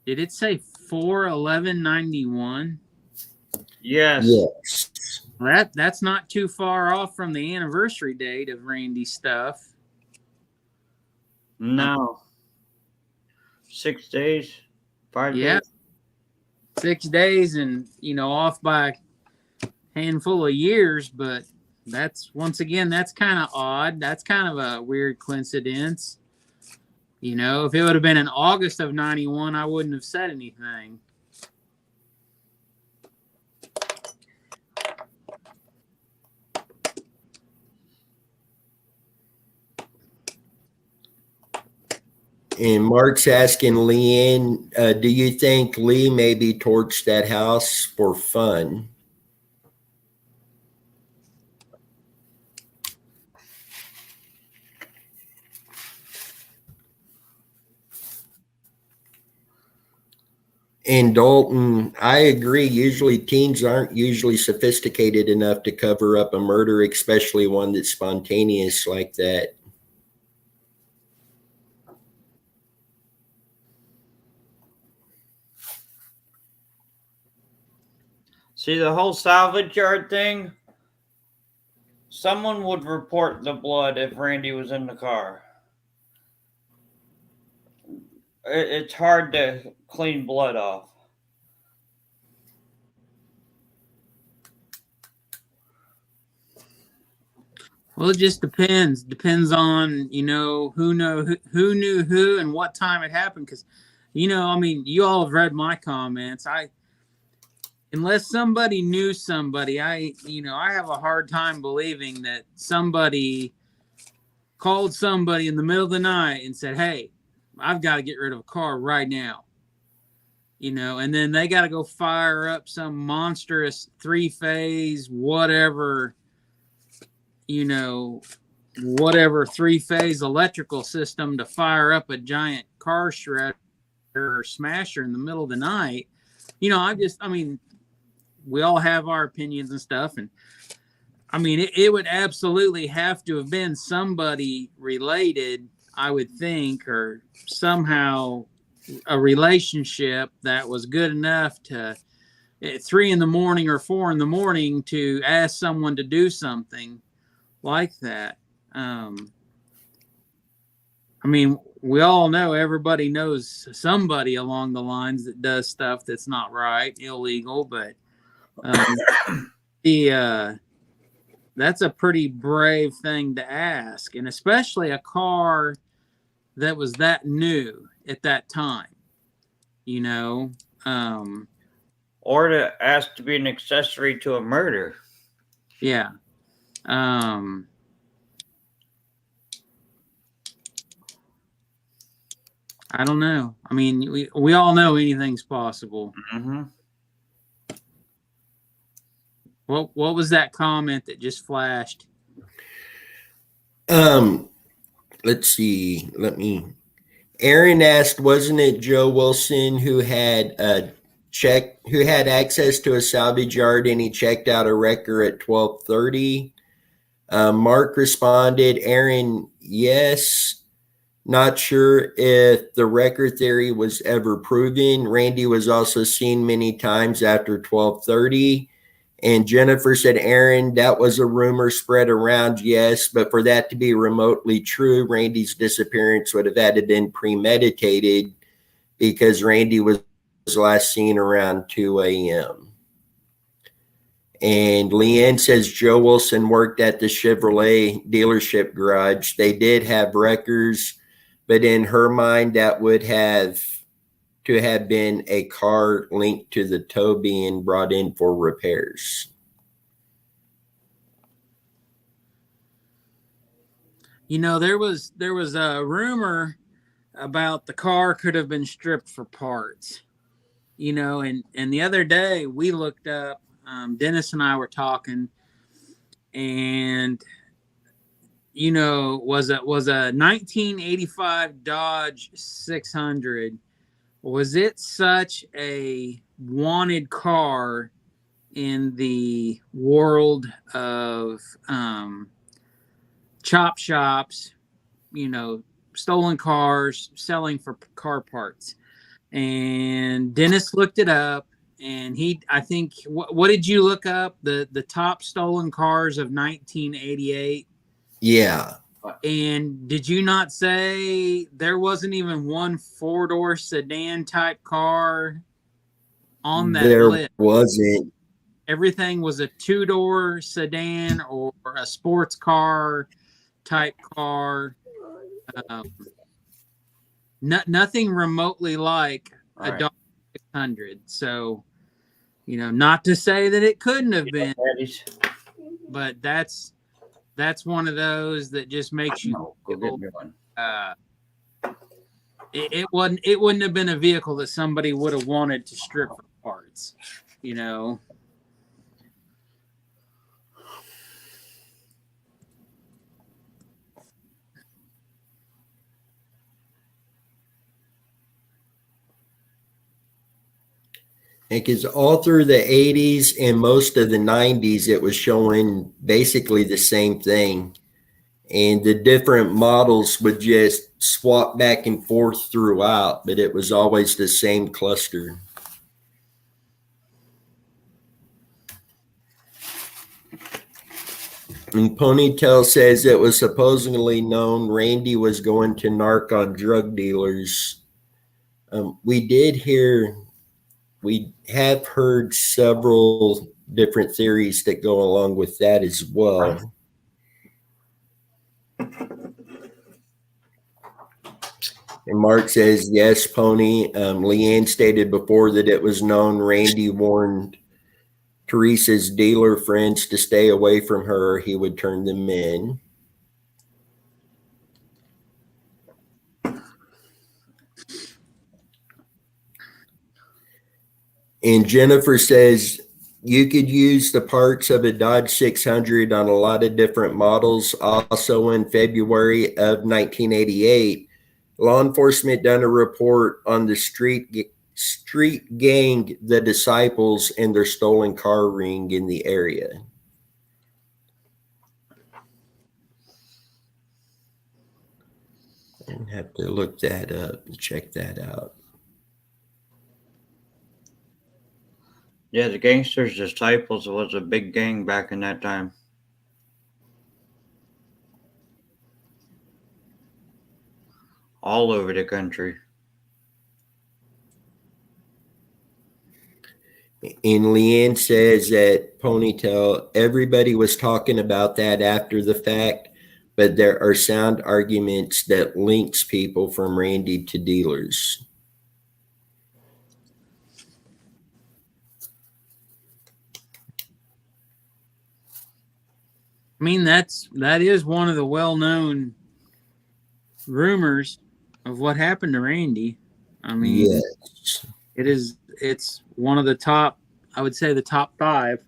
Did it say 4/11/91? Yes. Yes. That's not too far off from the anniversary date of Randy's stuff. No. 6 days, 5 days. 6 days and, you know, off by a handful of years, but that's once again, that's kind of odd. That's kind of a weird coincidence. You know, if it would have been in August of 91, I wouldn't have said anything. And Mark's asking Leanne, do you think Lee maybe torched that house for fun? And Dalton, I agree. Usually teens aren't usually sophisticated enough to cover up a murder, especially one that's spontaneous like that. See, the whole salvage yard thing, someone would report the blood if Randy was in the car. It's hard to clean blood off. Well, it just depends. Depends on, you know, who knew who and what time it happened. Because, you know, I mean, you all have read my comments. Unless somebody knew somebody, I have a hard time believing that somebody called somebody in the middle of the night and said, "Hey, I've got to get rid of a car right now." You know, and then they got to go fire up some monstrous 3-phase, whatever, you know, whatever 3-phase electrical system to fire up a giant car shredder or smasher in the middle of the night. You know, I mean, we all have our opinions and stuff. And I mean, it would absolutely have to have been somebody related, I would think, or somehow a relationship that was good enough to at 3 a.m. or 4 a.m. to ask someone to do something like that. I mean, we all know, everybody knows somebody along the lines that does stuff that's not right, illegal, but that's a pretty brave thing to ask, and especially a car that was that new at that time, you know. Or to ask to be an accessory to a murder. Yeah. I don't know. I mean, we all know anything's possible. Mm-hmm. What was that comment that just flashed? Let's see. Aaron asked, wasn't it Joe Wilson who had access to a salvage yard and he checked out a wrecker at 12:30? Mark responded, Aaron, yes. Not sure if the wrecker theory was ever proven. Randy was also seen many times after 12:30. And Jennifer said, Aaron, that was a rumor spread around, yes, but for that to be remotely true, Randy's disappearance would have had to been premeditated because Randy was last seen around 2 a.m. And Leanne says Joe Wilson worked at the Chevrolet dealership garage. They did have wreckers, but in her mind, that would have to have been a car linked to the tow being brought in for repairs. You know, there was a rumor about the car could have been stripped for parts. You know, and the other day we looked up, Dennis and I were talking, and you know, was a 1985 Dodge 600. Was it such a wanted car in the world of chop shops, you know, stolen cars, selling for car parts? And Dennis looked it up, and I think, what did you look up? The top stolen cars of 1988? Yeah. And did you not say there wasn't even one 4-door sedan type car on that there list? Wasn't. everything was a 2-door sedan or a sports car type car. Nothing remotely like a Dodge 600. So, not to say that it couldn't have been, but that's one of those that just makes you feel, it wouldn't have been a vehicle that somebody would have wanted to strip for parts, Because all through the 80s and most of the 90s, it was showing basically the same thing. And the different models would just swap back and forth throughout, but it was always the same cluster. And Ponytail says it was supposedly known Randy was going to narc on drug dealers. We have heard several different theories that go along with that as well. And Mark says, yes, Pony. Leanne stated before that it was known Randy warned Teresa's dealer friends to stay away from her or he would turn them in. And Jennifer says, you could use the parts of a Dodge 600 on a lot of different models. Also in February of 1988, law enforcement done a report on the street gang, the Disciples, and their stolen car ring in the area. I have to look that up and check that out. Yeah, the Gangsters Disciples was a big gang back in that time. All over the country. And Leanne says that Ponytail, everybody was talking about that after the fact, but there are sound arguments that links people from Randy to dealers. I mean, that is one of the well-known rumors of what happened to Randy. I mean, yes. It's one of the top, I would say the top 5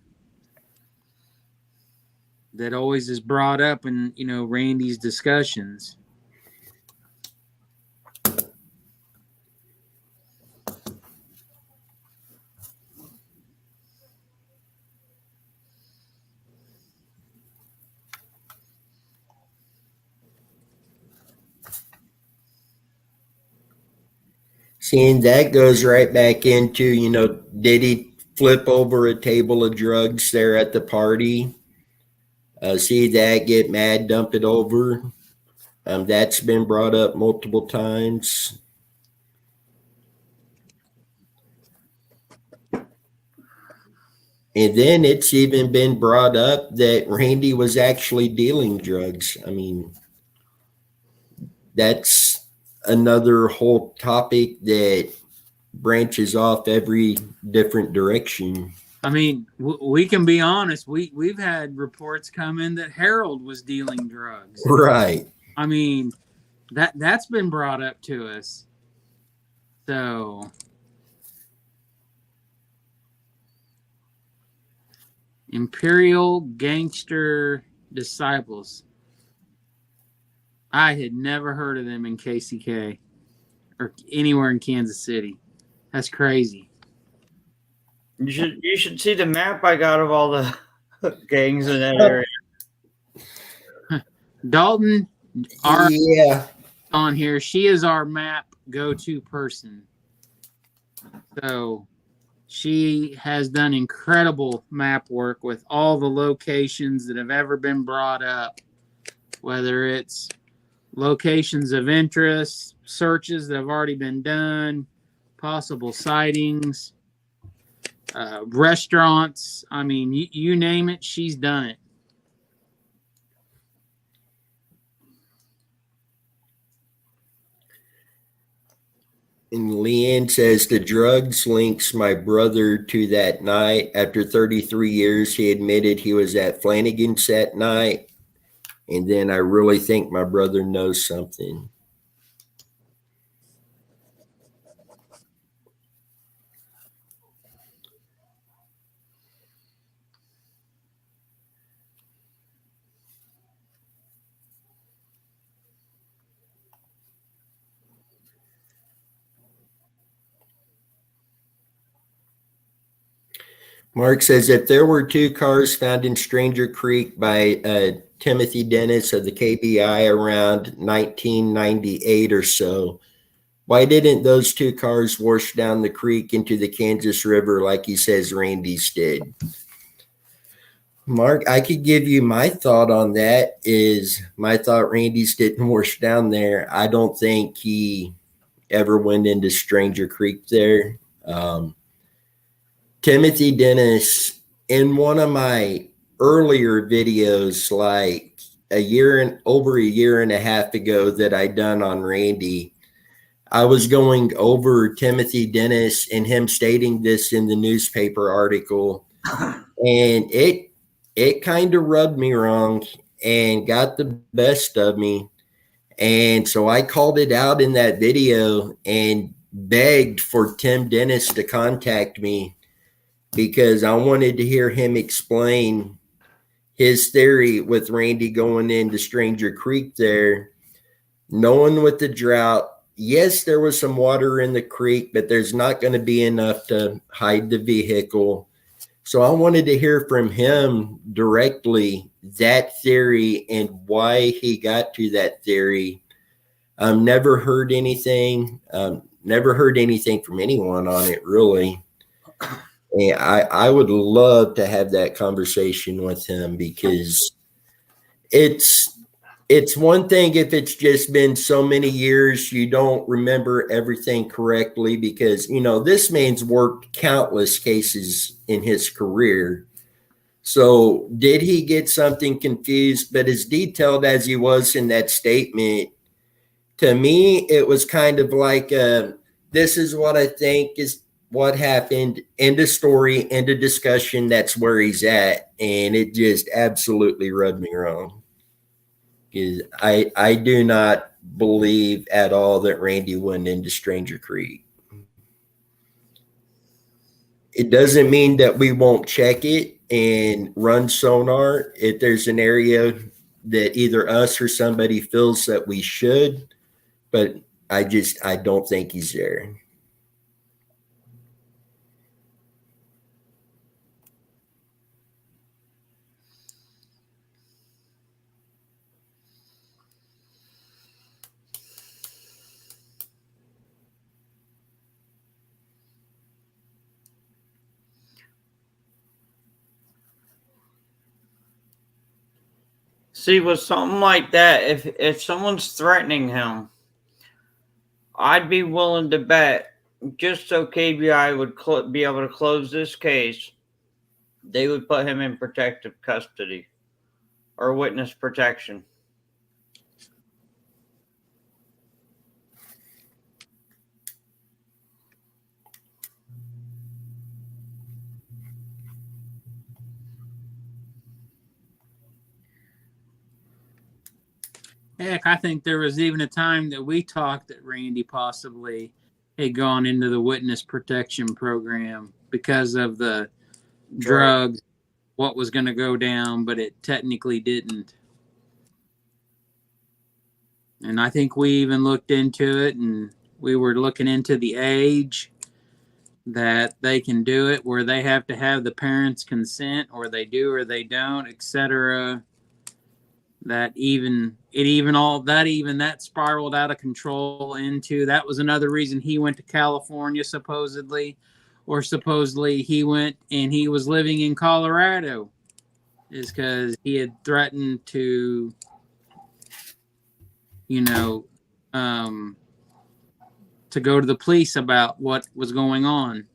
that always is brought up in, Randy's discussions. Seeing that goes right back into, did he flip over a table of drugs there at the party? See that, get mad, dump it over. That's been brought up multiple times. And then it's even been brought up that Randy was actually dealing drugs. I mean, that's another whole topic that branches off every different direction. I mean, we can be honest. We've had reports come in that Harold was dealing drugs. Right. I mean, that's been brought up to us. So, Imperial Gangster Disciples. I had never heard of them in KCK or anywhere in Kansas City. That's crazy. You should see the map I got of all the gangs in that area. Dalton, yeah, on here, she is our map go-to person. So she has done incredible map work with all the locations that have ever been brought up, whether it's locations of interest, searches that have already been done, possible sightings. restaurants. I mean, you name it, she's done it. And Leanne says the drugs links my brother to that night. After 33 years, he admitted he was at Flanagan's that night. And then I really think my brother knows something. Mark says if there were 2 cars found in Stranger Creek by Timothy Dennis of the KBI around 1998 or so, why didn't those 2 cars wash down the creek into the Kansas River like he says Randy's did? Mark, I could give you my thought on that. Is my thought Randy's didn't wash down there. I don't think he ever went into Stranger Creek there. Timothy Dennis, in one of my earlier videos, like over a year and a half ago that I done on Randy, I was going over Timothy Dennis and him stating this in the newspaper article, and it kind of rubbed me wrong and got the best of me. And so I called it out in that video and begged for Tim Dennis to contact me because I wanted to hear him explain his theory with Randy going into Stranger Creek there, knowing with the drought, yes, there was some water in the creek, but there's not going to be enough to hide the vehicle. So I wanted to hear from him directly that theory and why he got to that theory. Never heard anything. Never heard anything from anyone on it, really. And I would love to have that conversation with him because it's one thing if it's just been so many years you don't remember everything correctly because, this man's worked countless cases in his career. So did he get something confused? But as detailed as he was in that statement, to me, it was kind of like, this is what I think is what happened, end of story, end of discussion. That's where he's at. And it just absolutely rubbed me wrong. Because I do not believe at all that Randy went into Stranger Creek. It doesn't mean that we won't check it and run sonar if there's an area that either us or somebody feels that we should, but I don't think he's there. See, with something like that, if someone's threatening him, I'd be willing to bet, just so KBI would be able to close this case, they would put him in protective custody or witness protection. Heck, I think there was even a time that we talked that Randy possibly had gone into the witness protection program because of the drugs, what was going to go down, but it technically didn't. And I think we even looked into it, and we were looking into the age that they can do it, where they have to have the parents' consent, or they do or they don't, etc. That spiraled out of control into, that was another reason he went to California supposedly he went and he was living in Colorado, is because he had threatened to to go to the police about what was going on.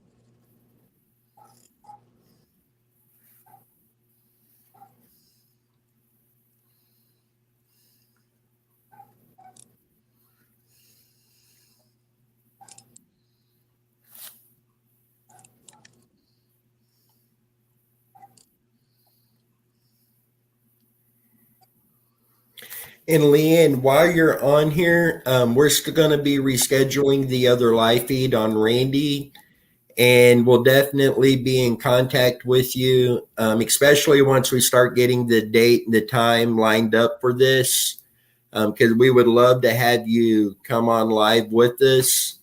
And Leanne, while you're on here, we're still going to be rescheduling the other live feed on Randy, and we'll definitely be in contact with you, especially once we start getting the date and the time lined up for this, because we would love to have you come on live with us.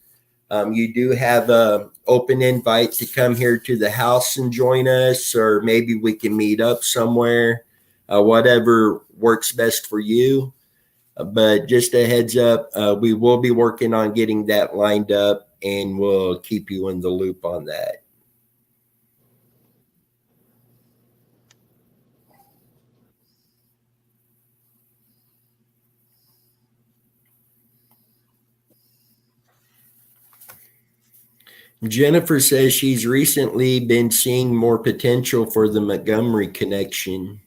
You do have a open invite to come here to the house and join us, or maybe we can meet up somewhere, whatever works best for you. But just a heads up, we will be working on getting that lined up, and we'll keep you in the loop on that. Jennifer says she's recently been seeing more potential for the Montgomery connection.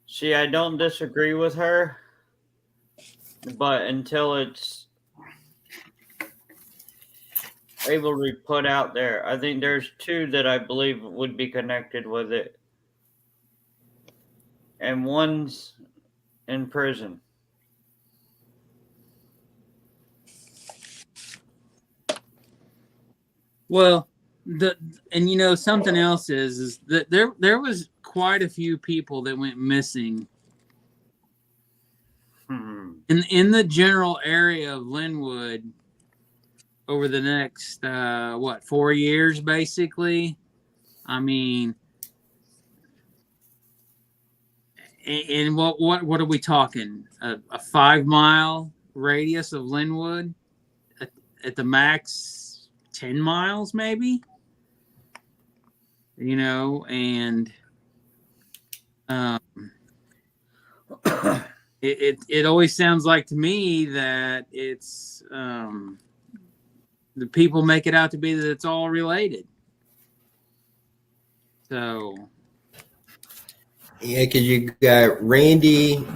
See, I don't disagree with her, but until it's able to be put out there, I think there's two that I believe would be connected with it. And one's in prison. Well, something else is that there was quite a few people that went missing in the general area of Linwood over the next 4 years, basically. I mean, and what are we talking? A 5 mile radius of Linwood, at the max 10 miles, maybe. And it always sounds like to me that it's the people make it out to be that it's all related. So yeah, because you got Randy,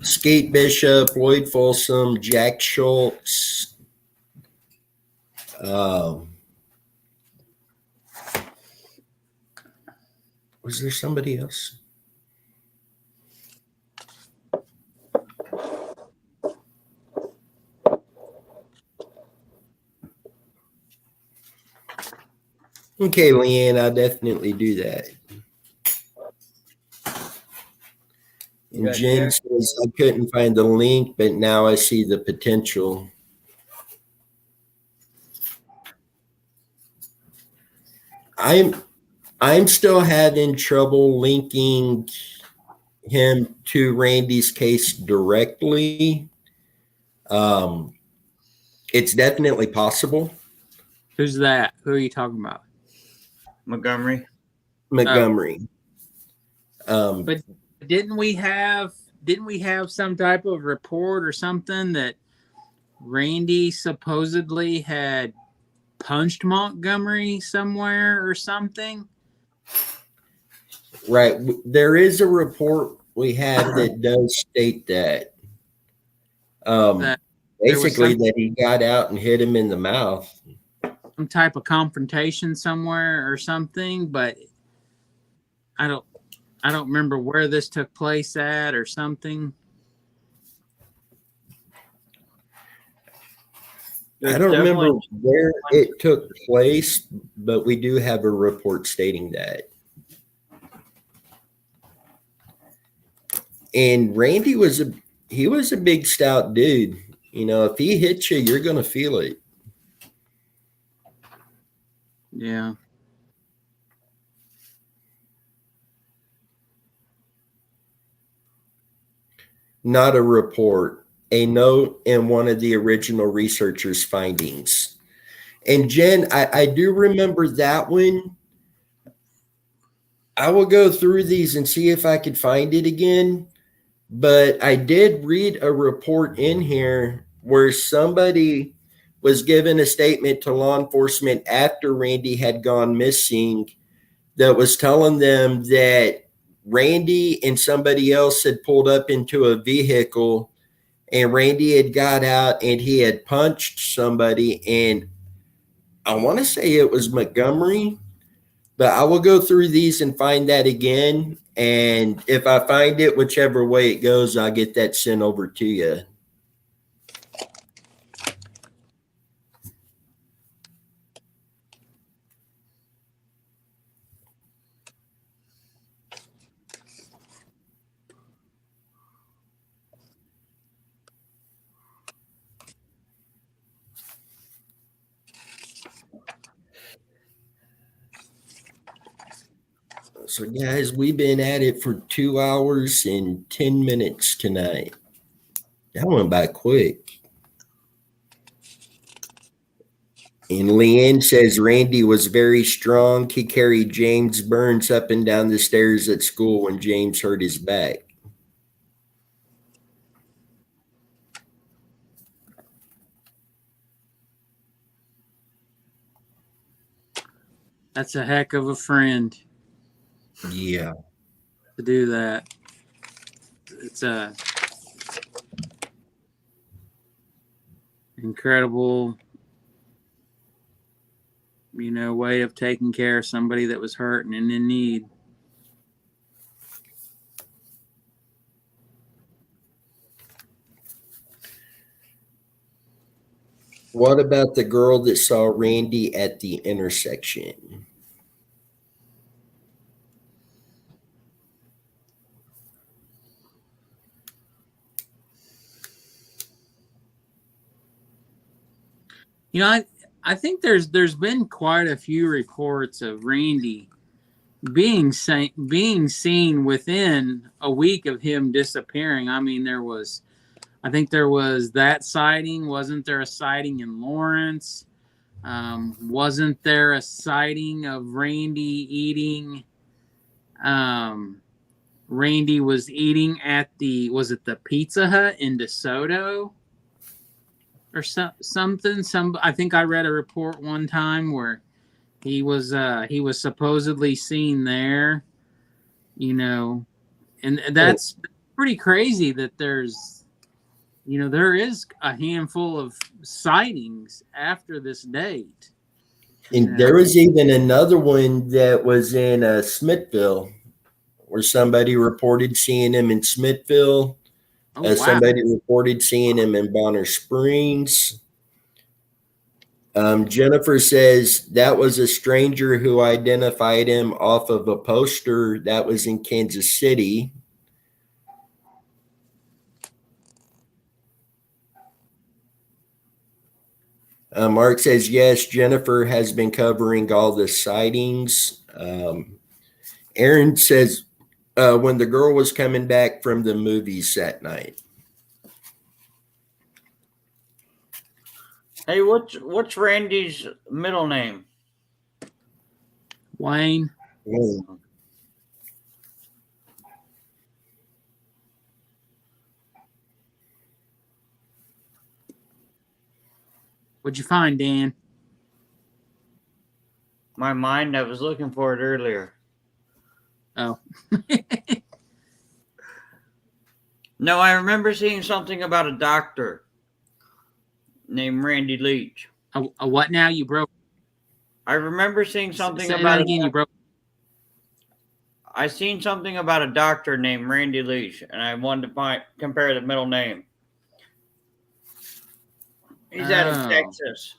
Skate Bishop, Lloyd Folsom, Jack Schultz. Was there somebody else? Okay, Leanne, I'll definitely do that. And Jen says, I couldn't find the link, but now I see the potential. I'm still having trouble linking him to Randy's case directly. It's definitely possible. Who's that? Who are you talking about? Montgomery. But didn't we have some type of report or something that Randy supposedly had punched Montgomery somewhere or something? Right. There is a report we have that does state that. Basically that he got out and hit him in the mouth. Some type of confrontation somewhere or something, but I don't remember where this took place at or something. I don't remember where it took place, but we do have a report stating that. And Randy was a big stout dude. If he hits you, you're going to feel it. Yeah. Not a report, a note in one of the original researchers' findings. And Jen, I do remember that one. I will go through these and see if I could find it again. But I did read a report in here where somebody was given a statement to law enforcement after Randy had gone missing that was telling them that Randy and somebody else had pulled up into a vehicle and Randy had got out and he had punched somebody, and I want to say it was Montgomery, but I will go through these and find that again. And if I find it, whichever way it goes, I'll get that sent over to you. So, guys, we've been at it for 2 hours and 10 minutes tonight. That went by quick. And Leanne says Randy was very strong. He carried James Burns up and down the stairs at school when James hurt his back. That's a heck of a friend. Yeah. To do that. It's a incredible, way of taking care of somebody that was hurt and in need. What about the girl that saw Randy at the intersection? I think there's been quite a few reports of Randy being seen within a week of him disappearing. I mean, I think there was that sighting. Wasn't there a sighting in Lawrence? Wasn't there a sighting of Randy eating? Randy was eating at was it the Pizza Hut in DeSoto? Or something. I think I read a report one time where he was supposedly seen there, and that's pretty crazy that there is a handful of sightings after this date. And there was even another one that was in Smithville, where somebody reported seeing him in Smithville. Oh, wow. Somebody reported seeing him in Bonner Springs. Jennifer says that was a stranger who identified him off of a poster that was in Kansas City. Mark says, yes, Jennifer has been covering all the sightings. Aaron says, when the girl was coming back from the movies that night. Hey, what's Randy's middle name? Wayne. What'd you find, Dan? My mind, I was looking for it earlier. Oh. No, I remember seeing something about a doctor named Randy Leach. A what now? You broke. I remember seeing something Say about that again. You broke. I seen something about a doctor named Randy Leach, and I wanted to compare the middle name. He's out of Texas.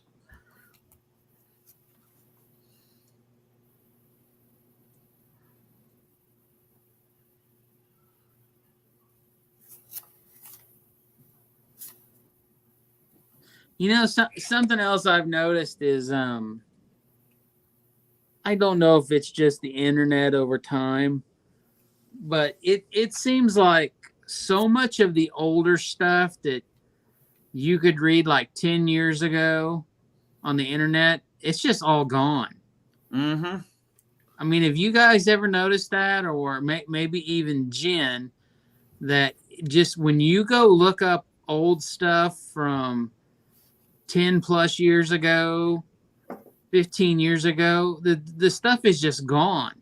Something else I've noticed is I don't know if it's just the internet over time, but it seems like so much of the older stuff that you could read like 10 years ago on the internet, it's just all gone. Mm-hmm. I mean, have you guys ever noticed that, or maybe even Jen, that just when you go look up old stuff from 10 plus years ago, 15 years ago, the stuff is just gone.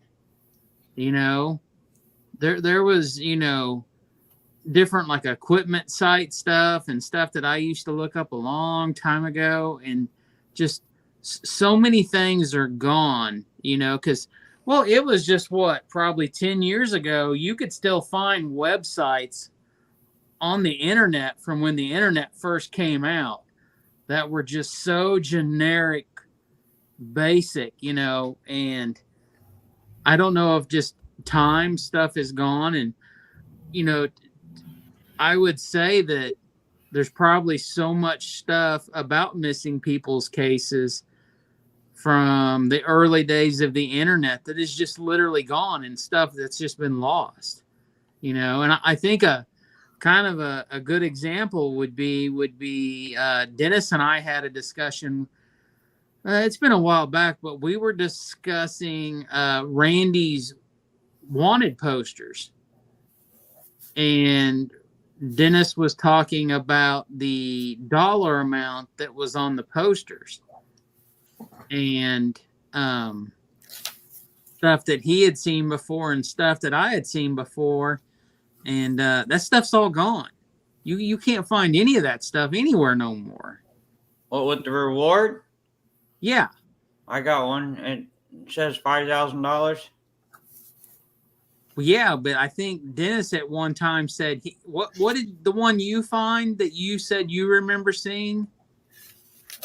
There was, different like equipment site stuff and stuff that I used to look up a long time ago, and just so many things are gone, because, well, it was just probably 10 years ago, you could still find websites on the internet from when the internet first came out that were just so generic, basic, and I don't know if just time stuff is gone. And, I would say that there's probably so much stuff about missing people's cases from the early days of the internet that is just literally gone, and stuff that's just been lost, and I think a good example would be Dennis and I had a discussion. It's been a while back, but we were discussing Randy's wanted posters, and Dennis was talking about the dollar amount that was on the posters, and stuff that he had seen before and stuff that I had seen before, and that stuff's all gone. You can't find any of that stuff anywhere no more. What, with the reward? Yeah, I got one. It says $5,000. well, yeah, but I think Dennis at one time said, what did the one you find that you said you remember seeing?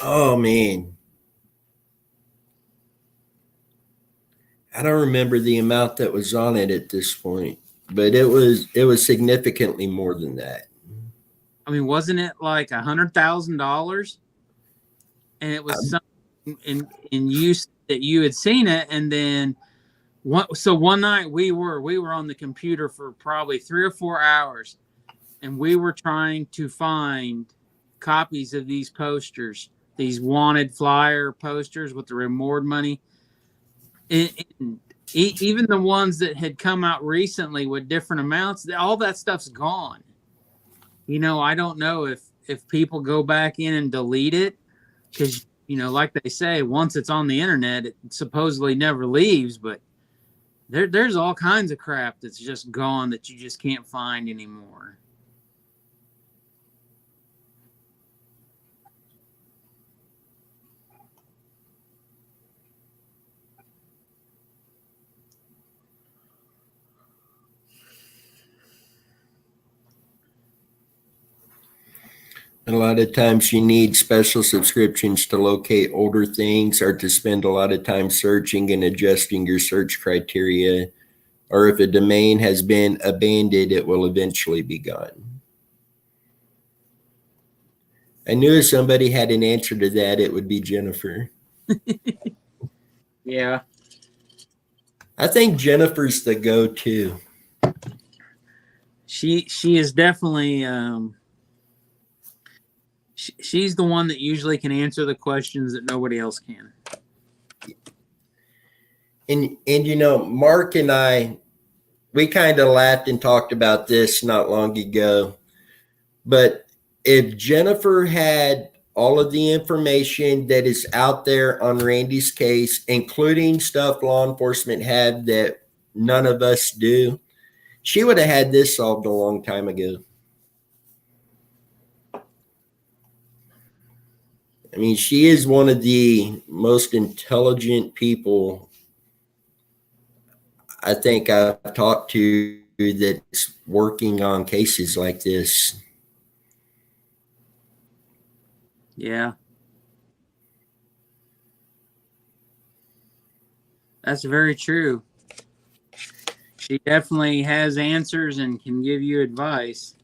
Oh man, I don't remember the amount that was on it at this point, but it was significantly more than that. I mean, wasn't it like $100,000? And it was something in use that you had seen it, and then one night we were on the computer for probably 3 or 4 hours, and we were trying to find copies of these posters, these wanted flyer posters with the reward money. Even the ones that had come out recently with different amounts, all that stuff's gone. I don't know if people go back in and delete it, because, like they say, once it's on the internet, it supposedly never leaves, but there's all kinds of crap that's just gone that you just can't find anymore. A lot of times you need special subscriptions to locate older things, or to spend a lot of time searching and adjusting your search criteria. Or if a domain has been abandoned, it will eventually be gone. I knew if somebody had an answer to that, it would be Jennifer. Yeah. I think Jennifer's the go-to. She is definitely she's the one that usually can answer the questions that nobody else can. And Mark and I, we kind of laughed and talked about this not long ago. But if Jennifer had all of the information that is out there on Randy's case, including stuff law enforcement had that none of us do, she would have had this solved a long time ago. I mean, she is one of the most intelligent people I think I've talked to that's working on cases like this. Yeah. That's very true. She definitely has answers and can give you advice,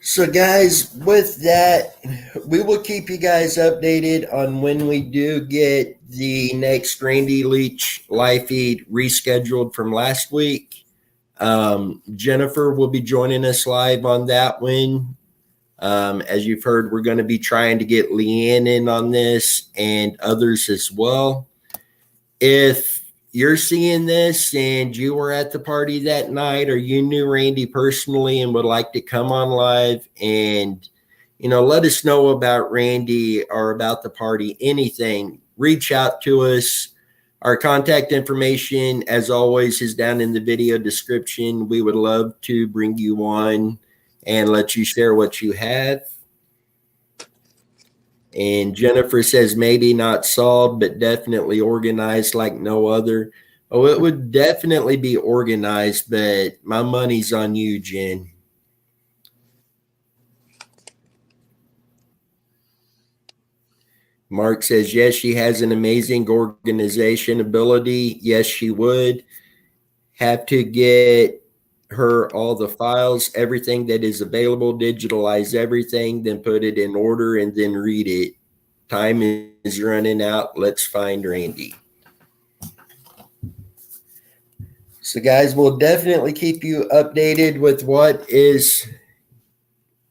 So guys, with that, we will keep you guys updated on when we do get the next Randy Leach live feed rescheduled from last week. Jennifer will be joining us live on that one. As you've heard, we're going to be trying to get Leanne in on this and others as well. If you're seeing this and you were at the party that night, or you knew Randy personally and would like to come on live and, let us know about Randy or about the party, anything, reach out to us. Our contact information, as always, is down in the video description. We would love to bring you on and let you share what you have. And Jennifer says maybe not solved, but definitely organized like no other. Oh, it would definitely be organized, but my money's on you, Jen. Mark says, yes, she has an amazing organization ability. Yes, she would. Have to get her all the files, everything that is available, digitalize everything, then put it in order and then read it. Time is running out. Let's find Randy. So guys, we'll definitely keep you updated with what is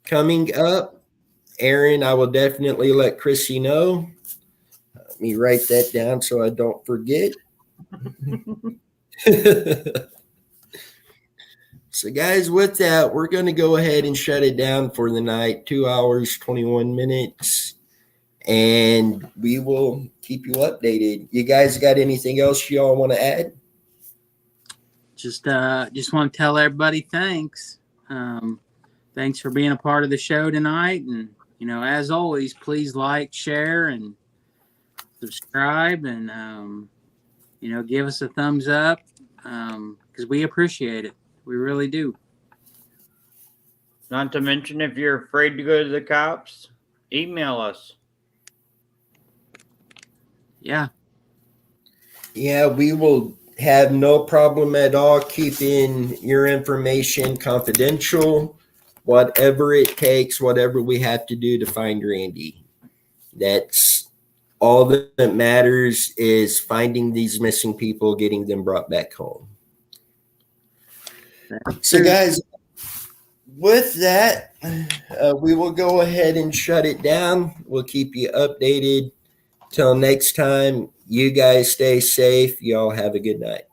coming up. Aaron, I will definitely let Chrissy know. Let me write that down so I don't forget. So guys, with that, we're going to go ahead and shut it down for the night. 2 hours, 21 minutes. And we will keep you updated. You guys got anything else y'all want to add? Just want to tell everybody thanks. Thanks for being a part of the show tonight. And, as always, please like, share, and subscribe. And, give us a thumbs up because we appreciate it. We really do. Not to mention, if you're afraid to go to the cops, email us. Yeah. Yeah, we will have no problem at all keeping your information confidential, whatever it takes, whatever we have to do to find Randy. That's all that matters, is finding these missing people, getting them brought back home. So guys, with that, we will go ahead and shut it down. We'll keep you updated. Till next time, you guys stay safe. Y'all have a good night.